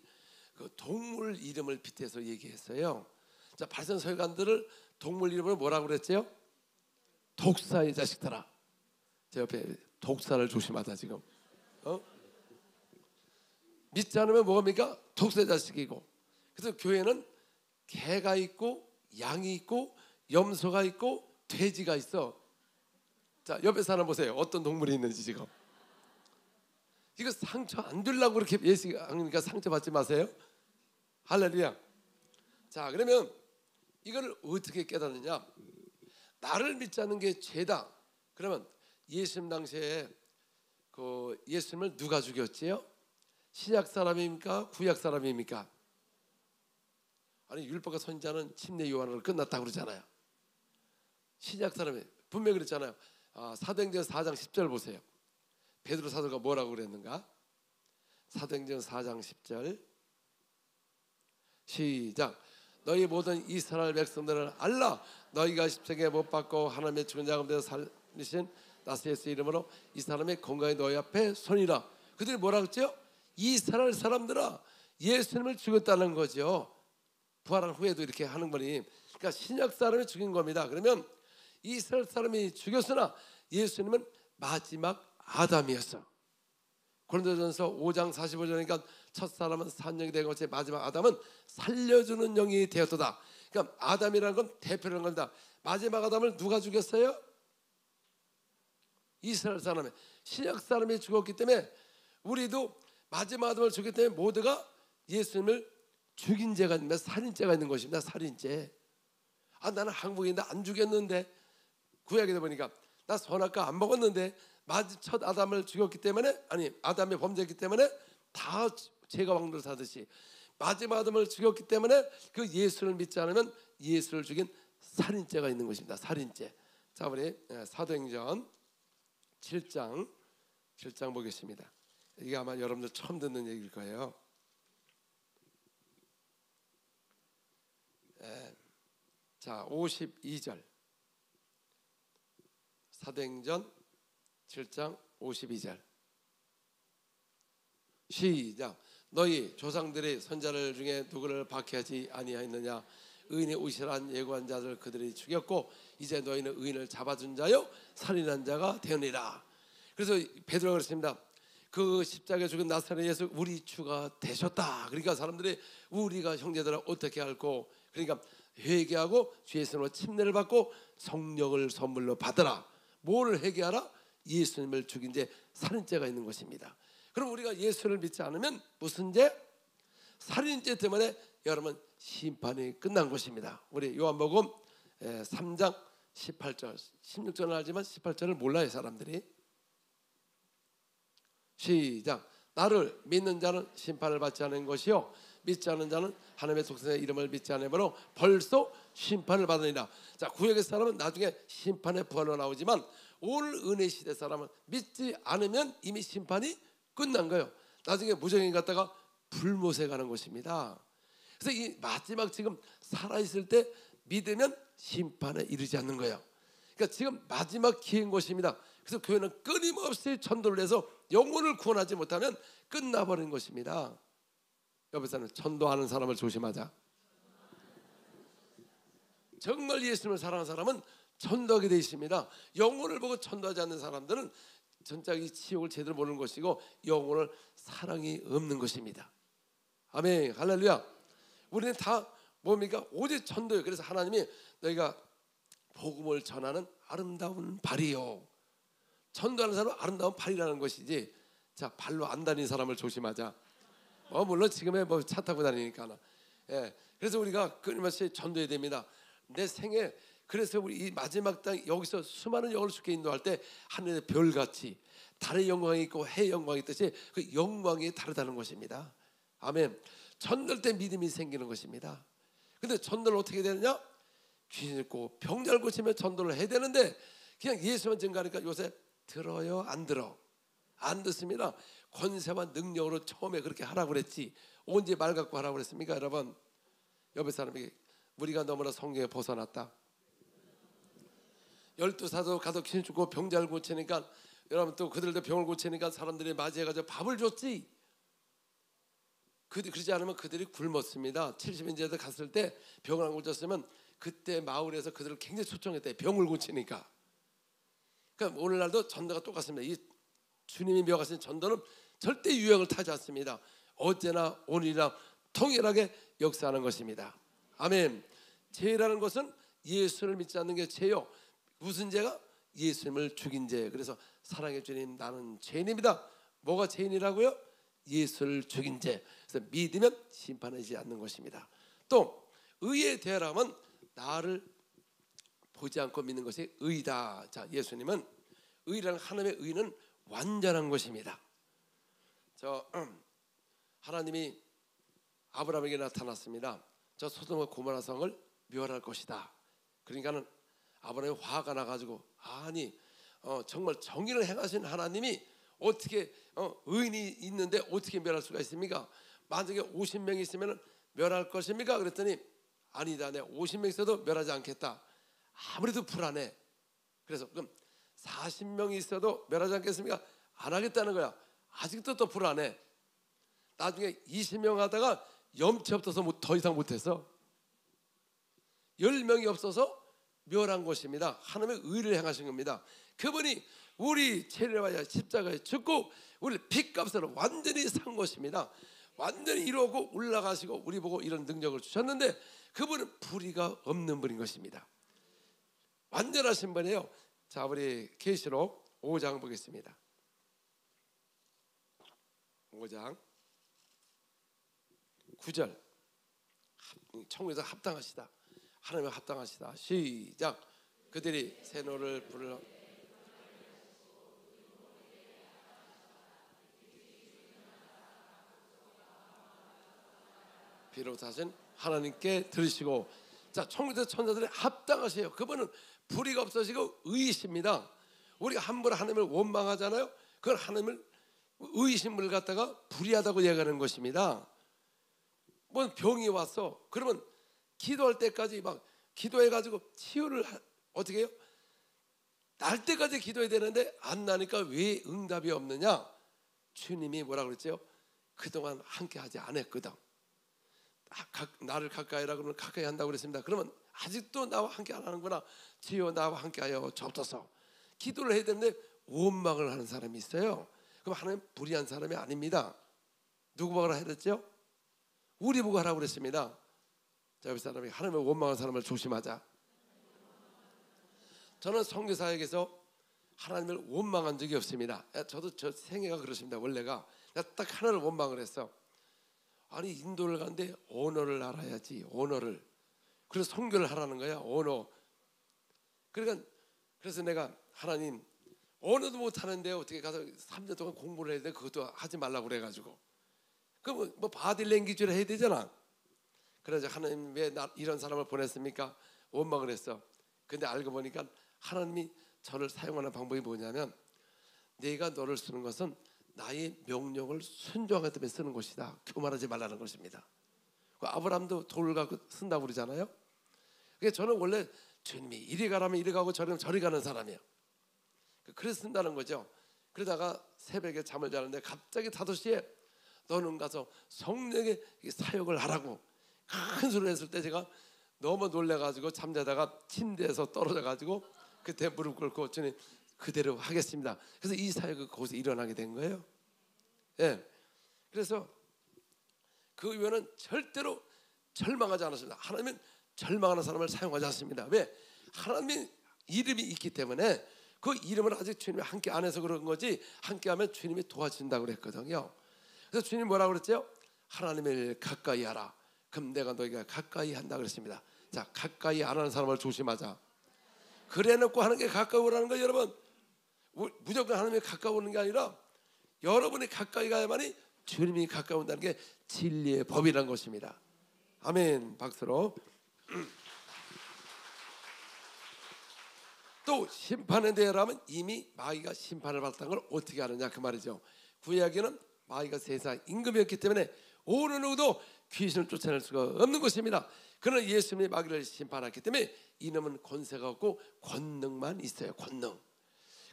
그 동물 이름을 빗대서 얘기했어요. 자, 바리새인 서기관들을 동물 이름을 뭐라고 그랬죠? 독사의 자식들아. 제 옆에 독사를 조심하다 지금. 믿지 않으면 뭐합니까? 독사의 자식이고. 그래서 교회는 개가 있고 양이 있고 염소가 있고 돼지가 있어. 자, 옆에 사람 보세요. 어떤 동물이 있는지 지금. 이거 상처 안 주려고 그렇게 예수가 상처 받지 마세요. 할렐루야. 자, 그러면 이걸 어떻게 깨닫느냐? 나를 믿지 않는 게 죄다. 그러면 예수님 당시에 그 예수님을 누가 죽였지요? 신약 사람입니까? 구약 사람입니까? 아니, 율법과 선지자는 침례 요한으로 끝났다고 그러잖아요. 신약 사람이 분명히 그랬잖아요. 사도행전 4장 10절 보세요. 베드로 사도가 뭐라고 그랬는가? 사도행전 4장 10절. 시작. 너희 모든 이스라엘 백성들은 알라. 너희가 십자가에 못 박고 하나님의 죽은 자 가운데 살리신 나사렛 예수 이름으로 이 사람의 건강이 너희 앞에 손이라. 그들이 뭐라고 했죠? 이스라엘 사람들아, 예수님을 죽였다는 거죠. 부활한 후에도 이렇게 하는 거니. 그러니까 신약 사람이 죽인 겁니다. 그러면 이스라엘 사람이 죽였으나 예수님은 마지막 아담이었어. 고린도전서 5장 45절이니까 첫 사람은 산영이 된 것이 마지막 아담은 살려주는 영이 되었도다. 그러니까 아담이라는 건 대표라는 겁니다. 마지막 아담을 누가 죽였어요? 이스라엘 사람이. 신약 사람이 죽었기 때문에 우리도 마지막 아담을 죽였기 때문에 모두가 예수님을 죽인 죄가 있는데 살인죄가 있는 것입니다. 살인죄. 나는 한국인인데 안 죽였는데, 구약에 보니까 나 선악과 안 먹었는데 첫 아담을 죽였기 때문에, 아니 아담이 범죄했기 때문에 다 죄가 왕노릇 하듯이 마지막 아담을 죽였기 때문에 그 예수를 믿지 않으면 예수를 죽인 살인죄가 있는 것입니다. 살인죄. 자, 우리 사도행전 7장 보겠습니다. 이게 아마 여러분들 처음 듣는 얘기일 거예요. 자, 52절. 사도행전 7장 52절. 시작. 너희 조상들이 선자들 중에 누구를 박해하지 아니하였느냐? 의인이 오시란 예고한 자들 그들이 죽였고 이제 너희는 의인을 잡아준 자요 살인한 자가 되었느니라. 그래서 베드로가 그랬습니다. 그 십자가에 죽은 나사렛 예수 우리 주가 되셨다. 그러니까 사람들이 우리가 형제들을 어떻게 할꼬? 그러니까 회개하고 주 예수님으로 침례를 받고 성령을 선물로 받으라. 뭐를 회개하라? 예수님을 죽인 죄, 살인죄가 있는 것입니다. 그럼 우리가 예수를 믿지 않으면 무슨 죄? 살인죄 때문에 여러분 심판이 끝난 것입니다. 우리 요한복음 3장 18절, 16절은 알지만 18절을 몰라요 사람들이. 시작. 나를 믿는 자는 심판을 받지 않은 것이요 믿지 않는 자는 하나님의 독생의 이름을 믿지 않으므로 벌써 심판을 받으리라. 자, 구약의 사람은 나중에 심판의 부활로 나오지만 오늘 은혜 시대 사람은 믿지 않으면 이미 심판이 끝난 거예요. 나중에 무정인 갔다가 불못에 가는 것입니다. 그래서 이 마지막 지금 살아있을 때 믿으면 심판에 이르지 않는 거예요. 그러니까 지금 마지막 기회인 것입니다. 그래서 교회는 끊임없이 전도를 해서 영혼을 구원하지 못하면 끝나버린 것입니다. 옆에서는 전도하는 사람을 조심하자. 정말 예수님을 사랑하는 사람은 전도하게 되어 있습니다. 영혼을 보고 전도하지 않는 사람들은 전작이 지옥을 제대로 모르는 것이고 영혼을 사랑이 없는 것입니다. 아멘, 할렐루야. 우리는 다 뭡니까? 오직 전도예요. 그래서 하나님이 너희가 복음을 전하는 아름다운 발이요. 전도하는 사람은 아름다운 발이라는 것이지. 자, 발로 안 다니는 사람을 조심하자. 물론 지금에 뭐 차 타고 다니니까. 예, 그래서 우리가 끊임없이 전도해야 됩니다. 내 생에 그래서 우리 이 마지막 땅 여기서 수많은 영혼을 주께 인도할 때 하늘의 별같이 달의 영광이 있고 해의 영광이 있듯이 그 영광이 다르다는 것입니다. 아멘. 전도할 때 믿음이 생기는 것입니다. 근데 전도를 어떻게 되느냐? 귀신 있고 병자를 고치며 전도를 해야 되는데 그냥 예수만 증가하니까 요새 들어요? 안 들어? 안 듣습니다. 권세와 능력으로 처음에 그렇게 하라고 그랬지 언제 말 갖고 하라고 그랬습니까? 여러분, 옆에 사람에게 우리가 너무나 성경에 벗어났다. 12사도 가서 귀신 죽고 병자를 고치니까 여러분 또 그들도 병을 고치니까 사람들이 맞이해가지고 밥을 줬지. 그러지 않으면 그들이 굶었습니다. 70인제들 갔을 때 병을 안 고쳤으면 그때 마을에서 그들을 굉장히 초청했대. 병을 고치니까. 그러니까 오늘날도 전도가 똑같습니다. 이 주님이 명하신 전도는 절대 유행을 타지 않습니다. 어제나 오늘이나 통일하게 역사하는 것입니다. 아멘. 죄라는 것은 예수를 믿지 않는 게 죄요. 무슨 죄가? 예수님을 죽인 죄. 그래서 사랑해 주님 나는 죄인입니다. 뭐가 죄인이라고요? 예수를 죽인 죄. 그래서 믿으면 심판하지 않는 것입니다. 또 의에 대하라면 나를 보지 않고 믿는 것이 의다. 자, 예수님은 의라는 하나님의 의는 완전한 것입니다. 하나님이 아브라함에게 나타났습니다. 저 소돔과 고모라 성을 멸할 것이다. 그러니까는 아브라함이 화가 나가지고 아니 정말 정의를 행하신 하나님이 어떻게 의인이 있는데 어떻게 멸할 수가 있습니까? 만약에 50명이 있으면 멸할 것입니까? 그랬더니 아니다. 내가 50명 있어도 멸하지 않겠다. 아무래도 불안해. 그래서 그럼 40명이 있어도 멸하지 않겠습니까? 안 하겠다는 거야. 아직도 또 불안해. 나중에 20명 하다가 염치 없어서 더 이상 못했어. 10명이 없어서 멸한 것입니다. 하나님의 의를 행하신 겁니다. 그분이 우리 죄를 봐야 십자가에 죽고 우리를 핏값으로 완전히 산 것입니다. 완전히 이루고 올라가시고 우리 보고 이런 능력을 주셨는데 그분은 불의가 없는 분인 것입니다. 완전하신 분이에요. 자, 우리 계시록 5장 보겠습니다. 5장 9절. 천국에서 합당하시다. 하나님과 합당하시다. 시작. 그들이 새 노를 부르러 비롯하신 하나님께 들으시고. 자, 천국에서 천사들이 합당하세요. 그분은 불의가 없으시고 의이십니다. 우리가 함부로 하나님을 원망하잖아요. 그걸 하나님을 의이신 분을 갖다가 불의하다고 얘기하는 것입니다. 뭐 병이 왔어. 그러면 기도할 때까지 막 기도해가지고 치유를 어떻게 해요? 날 때까지 기도해야 되는데 안 나니까 왜 응답이 없느냐? 주님이 뭐라 그랬죠? 그동안 함께 하지 않았거든. 나를 가까이 하라 그러면 가까이 한다고 그랬습니다. 그러면 아직도 나와 함께 안 하는구나. 주여 나와 함께 하여 주옵소서. 기도를 해야 되는데 원망을 하는 사람이 있어요. 그럼 하나님 불의한 사람이 아닙니다. 누구 보고 하라 그랬죠? 우리 보고 하라고 그랬습니다. 자, 옆 사람이 하나님을 원망하는 사람을 조심하자. 저는 선교사역에서 하나님을 원망한 적이 없습니다. 저도 저 생애가 그렇습니다. 원래가 딱 하나를 원망을 했어. 아니 인도를 가는데 언어를 알아야지. 언어를. 그래서 선교를 하라는 거야. 언어. 그러니까 그래서 내가 하나님 언어도 못하는데 어떻게 가서 3년 동안 공부를 해야 돼? 그것도 하지 말라고 그래가지고 그럼 뭐 바디랭귀지를 해야 되잖아. 그래서 하나님 왜 이런 사람을 보냈습니까? 원망을 했어. 근데 알고 보니까 하나님이 저를 사용하는 방법이 뭐냐면 내가 너를 쓰는 것은 나의 명령을 순종하기 때문에 쓰는 것이다. 교만하지 말라는 것입니다. 아브라함도 돌을 갖고 쓴다고 그러잖아요. 그러니까 저는 원래 주님이 이리 가라면 이리 가고 저리 가는 사람이에요. 그래서 쓴다는 거죠. 그러다가 새벽에 잠을 자는데 갑자기 5시에 너는 가서 성령의 사역을 하라고 큰 소리를 했을 때 제가 너무 놀래가지고 잠자다가 침대에서 떨어져가지고 그때 무릎 꿇고 주님 그대로 하겠습니다. 그래서 이 사역이 거기서 일어나게 된 거예요. 예. 그래서 그 이후에는 절대로 절망하지 않았습니다. 하나님은 절망하는 사람을 사용하지 않습니다. 왜? 하나님의 이름이 있기 때문에 그 이름을 아직 주님이 함께 안 해서 그런 거지 함께하면 주님이 도와준다고 그랬거든요. 그래서 주님 뭐라고 그랬죠? 하나님을 가까이 하라. 그럼 내가 너희가 가까이 한다 그랬습니다. 자, 가까이 안 하는 사람을 조심하자. 그래놓고 하는 게 가까이 오라는 거예요. 여러분 무조건 하나님이 가까이 오는 게 아니라 여러분이 가까이 가야만이 주님이 가까이 온다는 게 진리의 법이라는 것입니다. 아멘. 박수로. 또 심판에 대하라면 이미 마귀가 심판을 받았다는 걸 어떻게 아느냐 그 말이죠. 구약에는 마귀가 세상 임금이었기 때문에 어느 누구도 귀신을 쫓아낼 수가 없는 것입니다. 그러나 예수님이 마귀를 심판했기 때문에 이놈은 권세가 없고 권능만 있어요. 권능.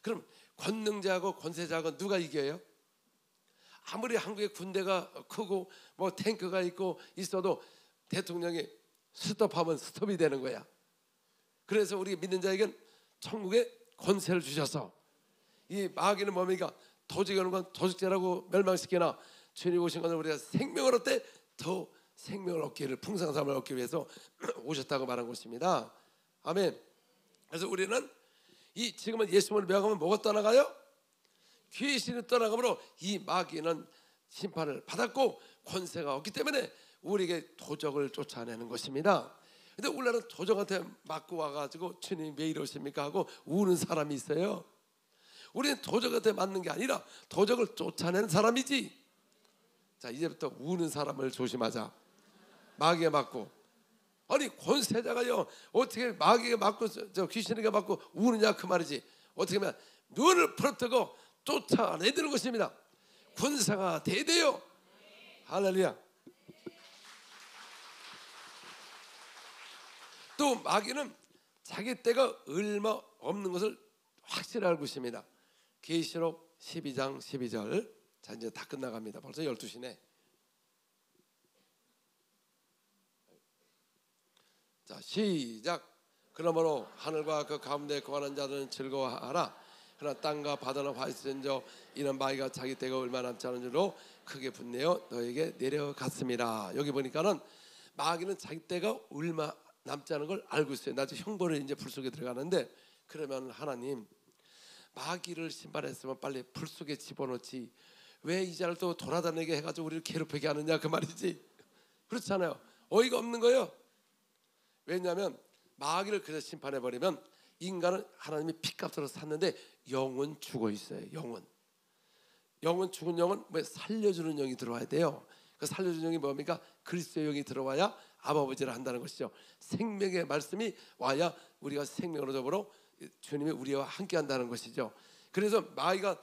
그럼 권능자하고 권세자하고 누가 이겨요? 아무리 한국에 군대가 크고 뭐 탱크가 있고 있어도 대통령이 스톱하면 스톱이 되는 거야. 그래서 우리 믿는 자에겐 천국에 권세를 주셔서 이 마귀는 뭡니까? 도적이 오는 건 도적질하고 멸망시키나 주님 오신 것은 우리가 생명을 얻되 더 생명을 얻기를 풍성한 삶을 얻기 위해서 오셨다고 말한 것입니다. 아멘. 그래서 우리는 이 지금은 예수님을 명하면 뭐가 떠나가요? 귀신이 떠나가므로 이 마귀는 심판을 받았고 권세가 없기 때문에 우리에게 도적을 쫓아내는 것입니다. 근데 우리나라는 도적한테 맞고 와가지고 주님 왜 이러십니까 하고 우는 사람이 있어요. 우리는 도적한테 맞는 게 아니라 도적을 쫓아내는 사람이지. 자, 이제부터 우는 사람을 조심하자. 마귀에 맞고. 아니 권세자가요 어떻게 마귀에 맞고 저 귀신에게 맞고 우느냐 그 말이지. 어떻게 하면 눈을 풀어뜨고 쫓아내드는 것입니다. 군사가 대대요. 할렐루야. 또 마귀는 자기 때가 얼마 없는 것을 확실히 알고 있습니다. 계시록 12장 12절. 자, 이제 다 끝나갑니다. 벌써 12시네. 자, 시작. 그러므로 하늘과 그 가운데 거하는 자들은 즐거워하라. 그러나 땅과 바다는 화 있을진저 이는 마귀가 자기 때가 얼마 남지 않은 줄로 크게 분내어 너에게 내려갔습니다. 여기 보니까는 마귀는 자기 때가 얼마 남지 않은 걸 알고 있어요. 나중에 형벌을 이제 불 속에 들어가는데 그러면 하나님 마귀를 심판했으면 빨리 불 속에 집어넣지 왜 이 자를 또 돌아다니게 해가지고 우리를 괴롭히게 하느냐 그 말이지. 그렇잖아요. 어이가 없는 거예요. 왜냐하면 마귀를 그래서 심판해버리면 인간은 하나님이 피값으로 샀는데 영은 죽어 있어요. 영은 죽은 영은 왜 살려주는 영이 들어와야 돼요. 그 살려주는 영이 뭡니까? 그리스도의 영이 들어와야 아버지를 한다는 것이죠. 생명의 말씀이 와야 우리가 생명으로 더불어 주님이 우리와 함께 한다는 것이죠. 그래서 마귀가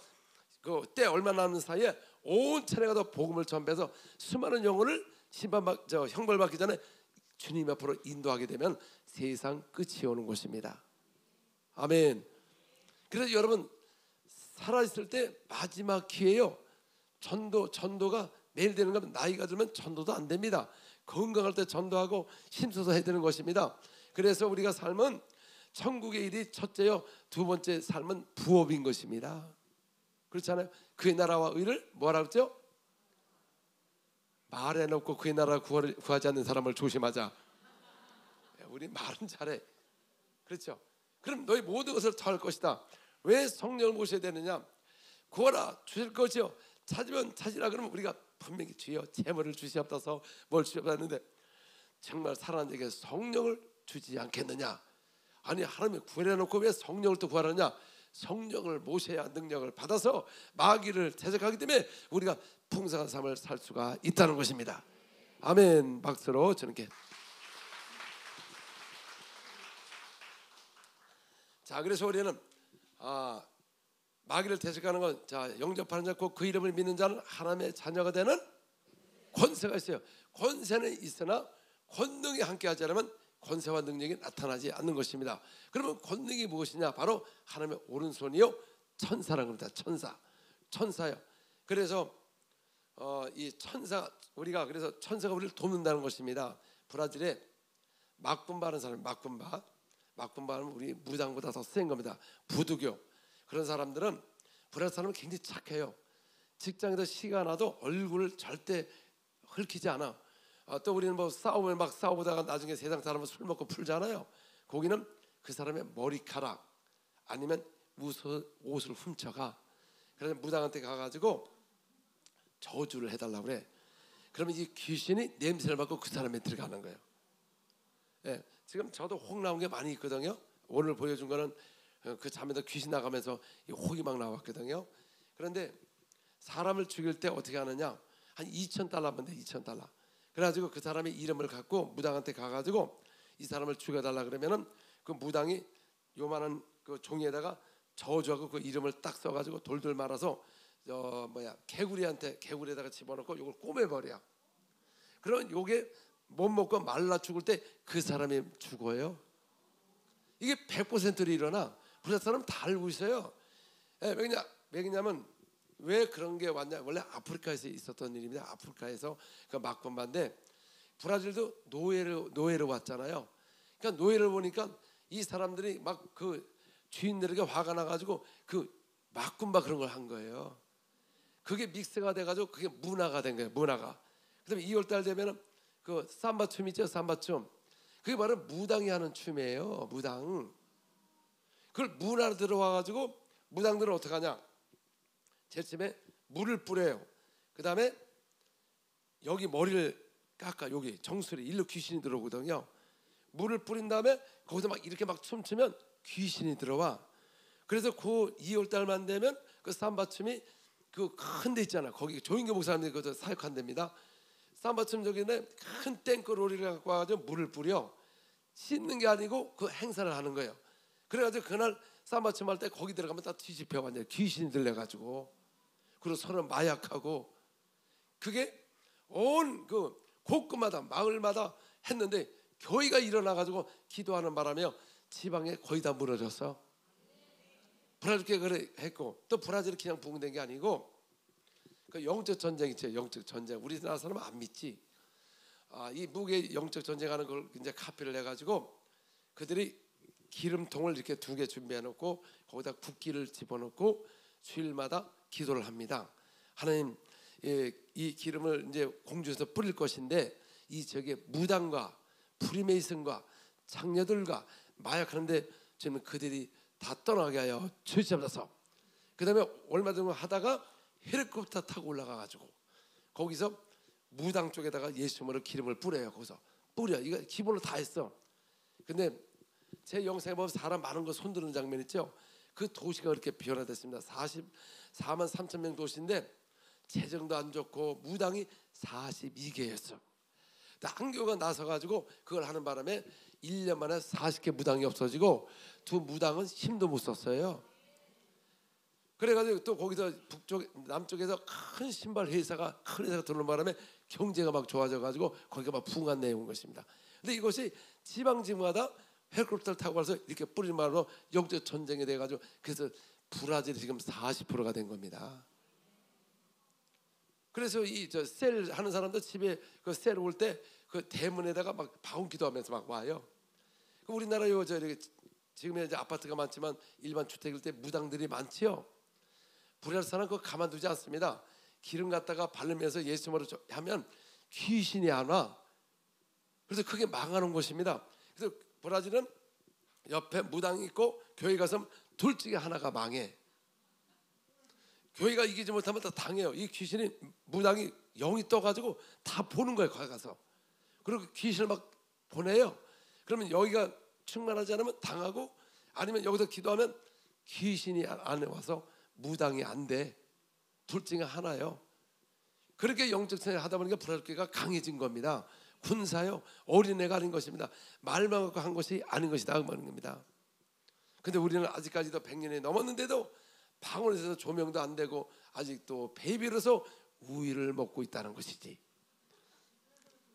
그 때 얼마 남은 사이에 온 천하가 더 복음을 전배해서 수많은 영혼을 형벌받기 전에 주님 앞으로 인도하게 되면 세상 끝이 오는 것입니다. 아멘. 그래서 여러분 살아있을 때 마지막 기회예요. 전도가 매일 되는 거면 나이가 들면 전도도 안 됩니다. 건강할 때 전도하고 힘써서 해야 되는 것입니다. 그래서 우리가 삶은 천국의 일이 첫째요. 두 번째 삶은 부업인 것입니다. 그렇잖아요. 그의 나라와 의를 뭐라 그랬죠? 말해놓고 그의 나라 구하지 않는 사람을 조심하자. 우리 말은 잘해. 그렇죠. 그럼 너희 모든 것을 다 할 것이다. 왜 성령을 모셔야 되느냐? 구하라 주실 것이요 찾으면 찾으라. 그러면 우리가 분명히 주여 재물을 주시옵소서 뭘 주시옵소서 했는데 정말 살아난 자에게 성령을 주지 않겠느냐? 아니 하나님이 구해놓고 왜 성령을 또 구하느냐? 성령을 모셔야 능력을 받아서 마귀를 대적하기 때문에 우리가 풍성한 삶을 살 수가 있다는 것입니다. 아멘. 박수로 저는 게. 자, 그래서 우리는 마귀를 대적하는 건, 자, 영접하는 자, 그 이름을 믿는 자는 하나님의 자녀가 되는 권세가 있어요. 권세는 있으나 권능이 함께하지 않으면 권세와 능력이 나타나지 않는 것입니다. 그러면 권능이 무엇이냐? 바로 하나님의 오른손이요 천사라는 겁니다. 천사요. 그래서 이 천사, 우리가 그래서 천사가 우리를 돕는다는 것입니다. 브라질에 막군바라는 사람, 막군바는 우리 무당보다 더 센 겁니다. 부두교. 그런 사람들은, 브라질 사람은 굉장히 착해요. 직장에서 시가 나도 얼굴을 절대 헐키지 않아. 또 우리는 뭐 싸우면 막 싸우다가 나중에 세상 사람은 술 먹고 풀잖아요. 거기는 그 사람의 머리카락 아니면 옷을 훔쳐가. 그래서 무당한테 가가지고 저주를 해달라고 그래. 그러면 이 귀신이 냄새를 맡고 그 사람에 들어가는 거예요. 예, 지금 저도 혹 나온 게 많이 있거든요. 오늘 보여준 거는 그 잠에서 귀신 나가면서 이 혹이 막 나왔거든요. 그런데 사람을 죽일 때 어떻게 하느냐? 한 2,000달러 하면 돼. 2,000달러. 그래가지고 그 사람의 이름을 갖고 무당한테 가가지고 이 사람을 죽여달라 그러면은 그 무당이 요만한 그 종이에다가 저주하고 그 이름을 딱 써가지고 돌돌 말아서 개구리에다가 집어넣고 요걸 꼬매버려. 그럼 요게 못 먹고 말라 죽을 때 그 사람이 죽어요. 이게 100%로 일어나. 부자 사람 다 알고 있어요. 왜냐면 왜 그런 게 왔냐? 원래 아프리카에서 있었던 일입니다. 아프리카에서 그 막군바인데 브라질도 노예로 왔잖아요. 그러니까 노예를 보니까 이 사람들이 막 그 주인들에게 화가 나가지고 그 막군바 그런 걸 한 거예요. 그게 믹스가 돼가지고 그게 문화가 된 거예요. 문화가. 그다음에 2월달 되면은 그 삼바 춤 있죠, 삼바 춤. 그게 바로 무당이 하는 춤이에요. 무당. 그걸 문화로 들어와가지고 무당들은 어떻게 하냐? 제일 처음에 물을 뿌려요. 그 다음에 여기 머리를 깎아. 여기 정수리 일로 귀신이 들어오거든요. 물을 뿌린 다음에 거기서 막 이렇게 막 춤추면 귀신이 들어와. 그래서 그 2월달만 되면 그 삼바춤이 그 큰 데 있잖아. 거기 조인교 목사님들이 그 사역한 데입니다. 삼바춤 저기는 큰 땡크로리를 갖고 와가지고 물을 뿌려. 씻는 게 아니고 그 행사를 하는 거예요. 그래가지고 그날 삼바춤 할 때 거기 들어가면 다 뒤집혀 완전 귀신이 들려가지고. 그리고 서로 마약하고. 그게 온 그 곳곳마다 마을마다 했는데 교회가 일어나가지고 기도하는 바람에 지방에 거의 다 무너졌어. 브라질께 그래 했고, 또 브라질이 그냥 붕괴된 게 아니고 그 영적 전쟁 있죠. 영적 전쟁. 우리나라 사람은 안 믿지. 이 무게 영적 전쟁하는 걸 이제 카피를 해가지고 그들이 기름통을 이렇게 2개 준비해 놓고 거기다 국기를 집어넣고 주일마다 기도를 합니다. 하나님, 이 기름을 이제 공주에서 뿌릴 것인데 이 저게 무당과 프리메이슨과 장녀들과 마약하는데 지금 그들이 다 떠나게 하여 주시옵소서. 그 다음에 얼마 전에 하다가 헬리콥터 타고 올라가가지고 거기서 무당 쪽에다가 예수님으로 기름을 뿌려요. 거기서 뿌려. 이거 기본으로 다 했어. 근데 제 영상에 보면 사람 많은 거 손드는 장면 있죠. 그 도시가 그렇게 변화됐습니다. 44만 3천 명 도시인데 재정도 안 좋고 무당이 42개였어. 한교가 나서가지고 그걸 하는 바람에 1년 만에 40개 무당이 없어지고 2 무당은 힘도 못 썼어요. 그래가지고 또 거기서 남쪽에서 큰 신발 회사가 큰 회사가 들어오는 바람에 경제가 막 좋아져가지고 거기가 막 붕한 내용인 것입니다. 근데 이것이 지방지마다 헬리콥터를 타고 가서 이렇게 뿌리는 말로 영적 전쟁이 돼가지고 그래서 브라질이 지금 40%가 된 겁니다. 그래서 이 저 셀 하는 사람들 집에 그 셀 올 때 그 대문에다가 막 방언기도 하면서 막 와요. 우리나라 요 저 이렇게 지금 이제 아파트가 많지만 일반 주택일 때 무당들이 많지요. 브라질 사람 그거 가만두지 않습니다. 기름 갖다가 바르면서 예수님으로 하면 귀신이 안 와. 그래서 그게 망하는 것입니다. 그래서 브라질은 옆에 무당이 있고 교회 가서 둘 중에 하나가 망해. 교회가 이기지 못하면 다 당해요. 이 귀신이 무당이 영이 떠가지고 다 보는 거예요. 거기 가서. 그리고 귀신을 막 보내요. 그러면 여기가 충만하지 않으면 당하고, 아니면 여기서 기도하면 귀신이 안에 와서 무당이 안 돼. 둘 중에 하나요. 그렇게 영적 생활 하다 보니까 불화교회가 강해진 겁니다. 군사요, 어린애가 아닌 것입니다. 말만 갖고 한 것이 아닌 것이다 그 말인 겁니다. 근데 우리는 아직까지도 100년이 넘었는데도 방언에서 조명도 안 되고 아직도 베이비로서 우유를 먹고 있다는 것이지.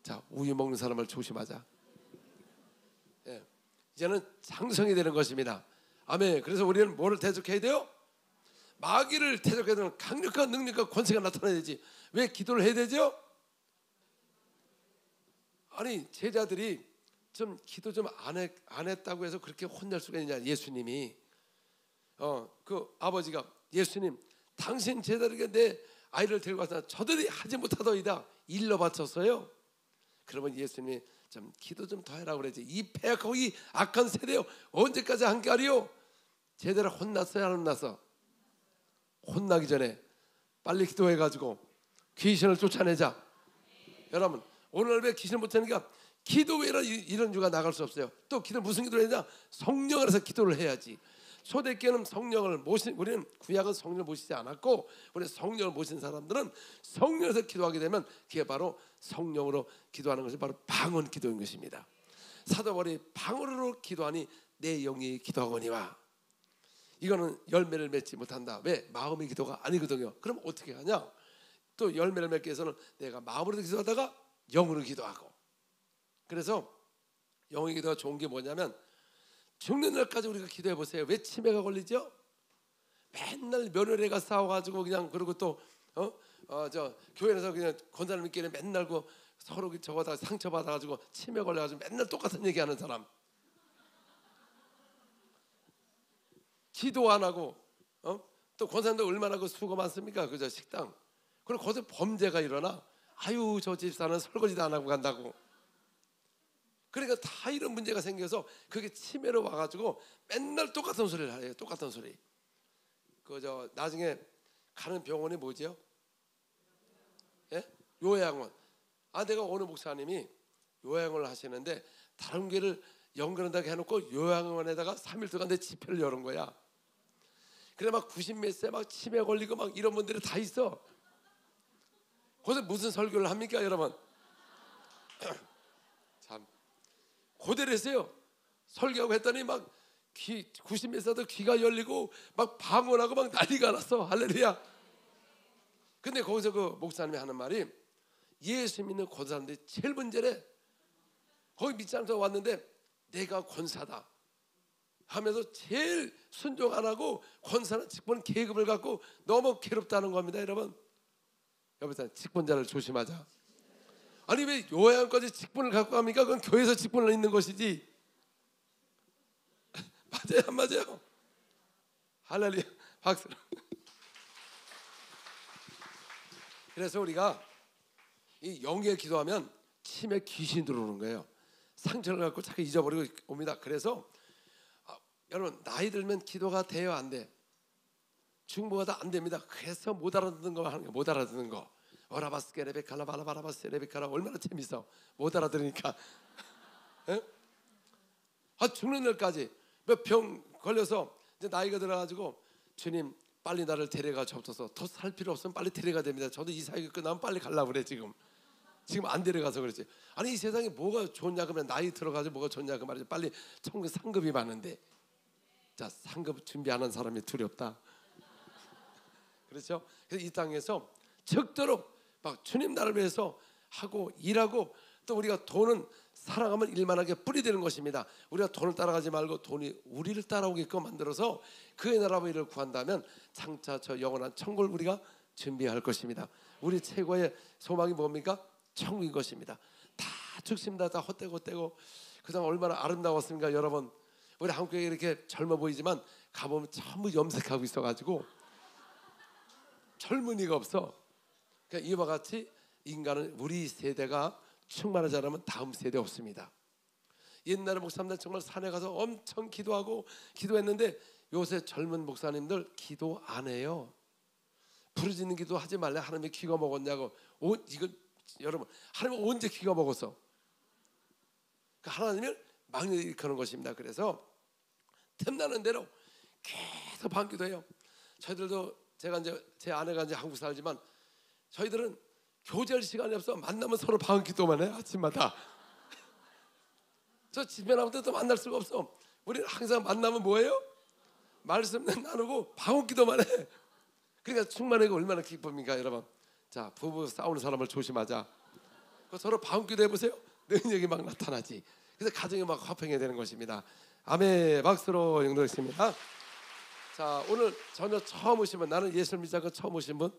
자, 우유 먹는 사람을 조심하자. 예, 이제는 장성이 되는 것입니다. 아멘. 그래서 우리는 뭐를 대적해야 돼요? 마귀를 대적해야 되는 강력한 능력과 권세가 나타나야 되지. 왜 기도를 해야 되죠? 아니, 제자들이 좀 기도 좀 안 했다고 해서 그렇게 혼낼 수가 있냐. 예수님이 그 아버지가, 예수님, 당신 제자들에게 내 아이를 데리고 왔으나 저들이 하지 못하더이다 일러 바쳤어요. 그러면 예수님이 좀 기도 좀 더 해라고 그러지. 이 패악하고 이 악한 세대요, 언제까지 함께하리요? 제대로 혼났어요, 안 혼났어? 혼나기 전에 빨리 기도해가지고 귀신을 쫓아내자. 여러분, 오늘 왜 귀신을 못 쫓아내니까 기도 외에는 이런 주가 나갈 수 없어요. 또 기도 무슨 기도를 해야 되냐? 성령 안에서 기도를 해야지. 초대교회는 성령을 우리는 구약은 성령을 모시지 않았고, 우리 성령을 모신 사람들은 성령에서 기도하게 되면 그게 바로 성령으로 기도하는 것이 바로 방언 기도인 것입니다. 사도 바울이 방언으로 기도하니 내 영이 기도하거니와. 이거는 열매를 맺지 못한다. 왜? 마음의 기도가 아니거든요. 그럼 어떻게 하냐? 또 열매를 맺기 위해서는 내가 마음으로 기도하다가 영으로 기도하고. 그래서 영의 기도가 좋은 게 뭐냐면, 죽는 날까지 우리가 기도해 보세요. 왜 치매가 걸리죠? 맨날 며느리가 싸워가지고 그냥, 그리고 또 교회에서 그냥 권사님끼리 맨날 그 서로 저거다 상처 받아가지고 치매 걸려가지고 맨날 똑같은 얘기하는 사람. 기도 안 하고 또 권사님도 얼마나 그 수고 많습니까? 그저 식당. 그리고 거기서 범죄가 일어나. 아유, 저 집사는 설거지도 안 하고 간다고. 그러니까 다 이런 문제가 생겨서 그게 치매로 와가지고 맨날 똑같은 소리를 해요. 똑같은 소리. 그저 나중에 가는 병원이 뭐죠? 예? 요양원. 내가 어느 목사님이 요양원을 하시는데 다른 교회를 연결한다고 해놓고 요양원에다가 3일 동안 내 집회를 여는 거야. 그래 막 90몇 세 막 치매 걸리고 막 이런 분들이 다 있어. 거기서 무슨 설교를 합니까, 여러분? 참 고대로 했어요. 설교하고 했더니 막 90몇 세도 귀가 열리고 막 방언하고 막 난리가 났어. 할렐루야. 근데 거기서 그 목사님이 하는 말이, 예수 믿는 권사람들이 제일 문제래. 거기 믿지 않아서 왔는데 내가 권사다 하면서 제일 순종 안 하고 권사는 직분 계급을 갖고 너무 괴롭다는 겁니다. 여러분, 여러분 직분자를 조심하자. 아니 왜 요양까지 직분을 갖고 갑니까? 그건 교회에서 직분을 있는 것이지. 맞아요, 안 맞아요? 할렐루야, 박수. 그래서 우리가 이 영에 기도하면 치매 귀신 들어오는 거예요. 상처를 갖고 자꾸 잊어버리고 옵니다. 그래서 여러분, 나이 들면 기도가 돼요, 안 돼? 중보가 안 됩니다. 그래서 못 알아듣는 거 하는 거, 못 알아듣는 거. 오라바스케 레베카라 바라바라바스 레베카라 얼마나 재밌어. 못 알아들으니까. 죽는 날까지 몇 병 걸려서 이제 나이가 들어가지고, 주님 빨리 나를 데려가 주옵소서. 더 살 필요 없으면 빨리 데려가 됩니다. 저도 이 사역이 끝나면 빨리 가려고 그래. 지금 안 데려가서 그렇지. 아니 이 세상에 뭐가 좋냐 그러면 나이 들어가지고 뭐가 좋냐 그 말이죠. 빨리 천국 상급이 많은데. 자, 상급 준비하는 사람이 두렵다. 그렇죠? 그래서 이 땅에서 적도록 막 주님 나를 위해서 하고 일하고, 또 우리가 돈은 사랑하면 일만하게 뿌리되는 것입니다. 우리가 돈을 따라가지 말고 돈이 우리를 따라오게끔 만들어서 그의 나라와 일을 구한다면 장차 저 영원한 천국을 우리가 준비할 것입니다. 우리 최고의 소망이 뭡니까? 천국인 것입니다. 다 죽습니다. 다 헛되고 그냥 얼마나 아름다웠습니까, 여러분? 우리 한국에 이렇게 젊어 보이지만 가보면 전부 염색하고 있어가지고 젊은이가 없어. 그러니까 이와 같이 인간은, 우리 세대가 충만하지 않으면 다음 세대 없습니다. 옛날에 목사님들 정말 산에 가서 엄청 기도했는데 요새 젊은 목사님들 기도 안 해요. 부르짖는 기도 하지 말래. 하나님이 기가 먹었냐고. 이거 여러분, 하나님은 언제 기가 먹었어? 그러니까 하나님을 망령을 일으키는 것입니다. 그래서 틈나는 대로 계속 방기도해요. 저희들도 제가 이제 제 아내가 이제 한국 살지만 저희들은 교제할 시간이 없어. 만나면 서로 방기도만 해. 아침마다. 저 집에 나올 때도 만날 수가 없어. 우리는 항상 만나면 뭐예요? 말씀 나누고 방언기도만 해. 그러니까 충만하게 얼마나 기쁩니까, 여러분? 자, 부부 싸우는 사람을 조심하자. 서로 방언기도 해보세요. 능력이 막 나타나지. 그래서 가정이 막 화평해야 되는 것입니다. 아멘. 박수로 영도했습니다. 자, 오늘 저녁 처음 오신 분, 나는 예수를 믿지 않고 처음 오신 분,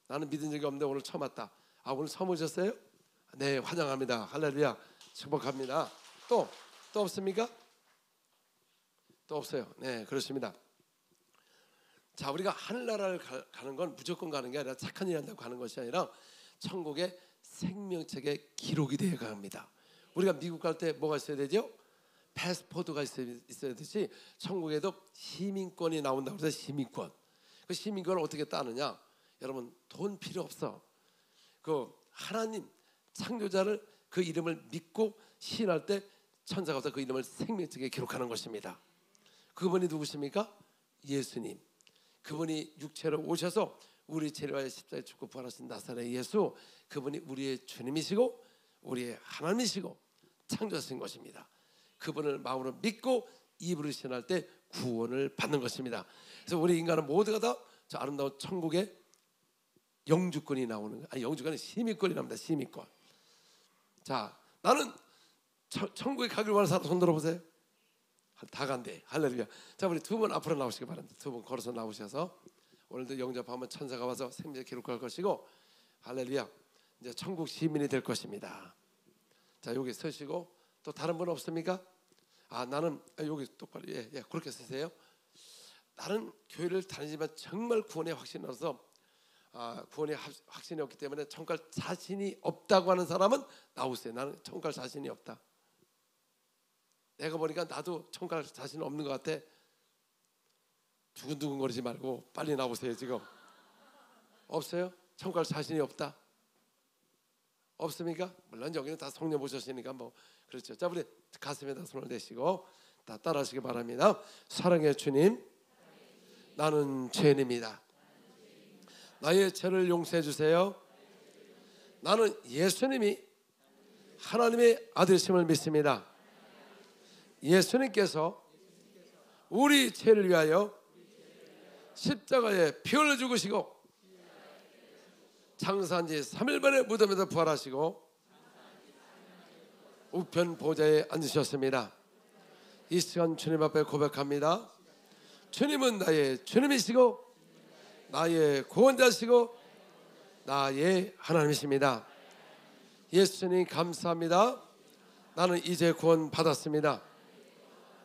나는 믿은 적이 없는데 오늘 처음 왔다. 아, 오늘 처음 오셨어요? 네, 환영합니다. 할렐루야. 축복합니다. 또 없습니까? 또 없어요. 네, 그렇습니다. 자, 우리가 하늘나라를 가는 건 무조건 가는 게 아니라 착한 일 한다고 가는 것이 아니라 천국의 생명책에 기록이 되어 갑니다. 우리가 미국 갈 때 뭐가 있어야 되죠? 패스포드가 있어야 되지. 천국에도 시민권이 나온다고 해서 시민권. 그 시민권을 어떻게 따느냐? 여러분, 돈 필요 없어. 그 하나님 창조자를 그 이름을 믿고 시인할 때 천사가 와서 그 이름을 생명책에 기록하는 것입니다. 그분이 누구십니까? 예수님. 그분이 육체로 오셔서 우리 죄를 위하여 십자가에 죽고 부활하신 나사렛 예수, 그분이 우리의 주님이시고 우리의 하나님이시고 창조하신 것입니다. 그분을 마음으로 믿고 입으로 신할 때 구원을 받는 것입니다. 그래서 우리 인간은 모두가 다 저 아름다운 천국의 영주권이 나오는 거예요. 아니, 영주권은 시민권이 납니다. 시민권. 자, 나는 천국에 가길 원하는 사람 손 들어보세요. 다 간대. 할렐루야. 자, 우리 두 분 앞으로 나오시기 바랍니다. 두 분 걸어서 나오셔서 오늘도 영접하면 천사가 와서 생명을 기록할 것이고, 할렐루야. 이제 천국 시민이 될 것입니다. 자, 여기 서시고. 또 다른 분 없습니까? 아, 나는 여기 똑바로 그렇게 쓰세요. 나는 교회를 다니지만 정말 구원의 확신이 없어서 구원의 확신이 없기 때문에 천국 갈 자신이 없다고 하는 사람은 나오세요. 나는 천국 갈 자신이 없다. 내가 보니까 나도 천국 갈 자신 없는 것 같아. 두근두근거리지 말고 빨리 나오세요. 지금 없어요? 천국 갈 자신이 없다. 없습니까? 물론 여기는 다 성령 오셨으니까 뭐 그렇죠. 자, 우리 가슴에다 손을 대시고 다 따라하시기 바랍니다. 사랑의 주님, 나는 죄인입니다. 나의 죄를 용서해 주세요. 나는 예수님이 하나님의 아들이심을 믿습니다. 예수님께서 우리 죄를 위하여 십자가에 피 흘려 죽으시고 장사한 지 3일 만에 무덤에서 부활하시고 우편 보좌에 앉으셨습니다. 이 시간 주님 앞에 고백합니다. 주님은 나의 주님이시고 나의 구원자시고 나의 하나님이십니다. 예수님 감사합니다. 나는 이제 구원 받았습니다.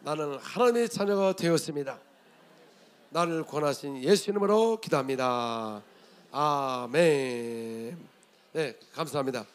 나는 하나님의 자녀가 되었습니다. 나를 구원하신 예수 이름으로 기도합니다. 아멘. 네, 감사합니다.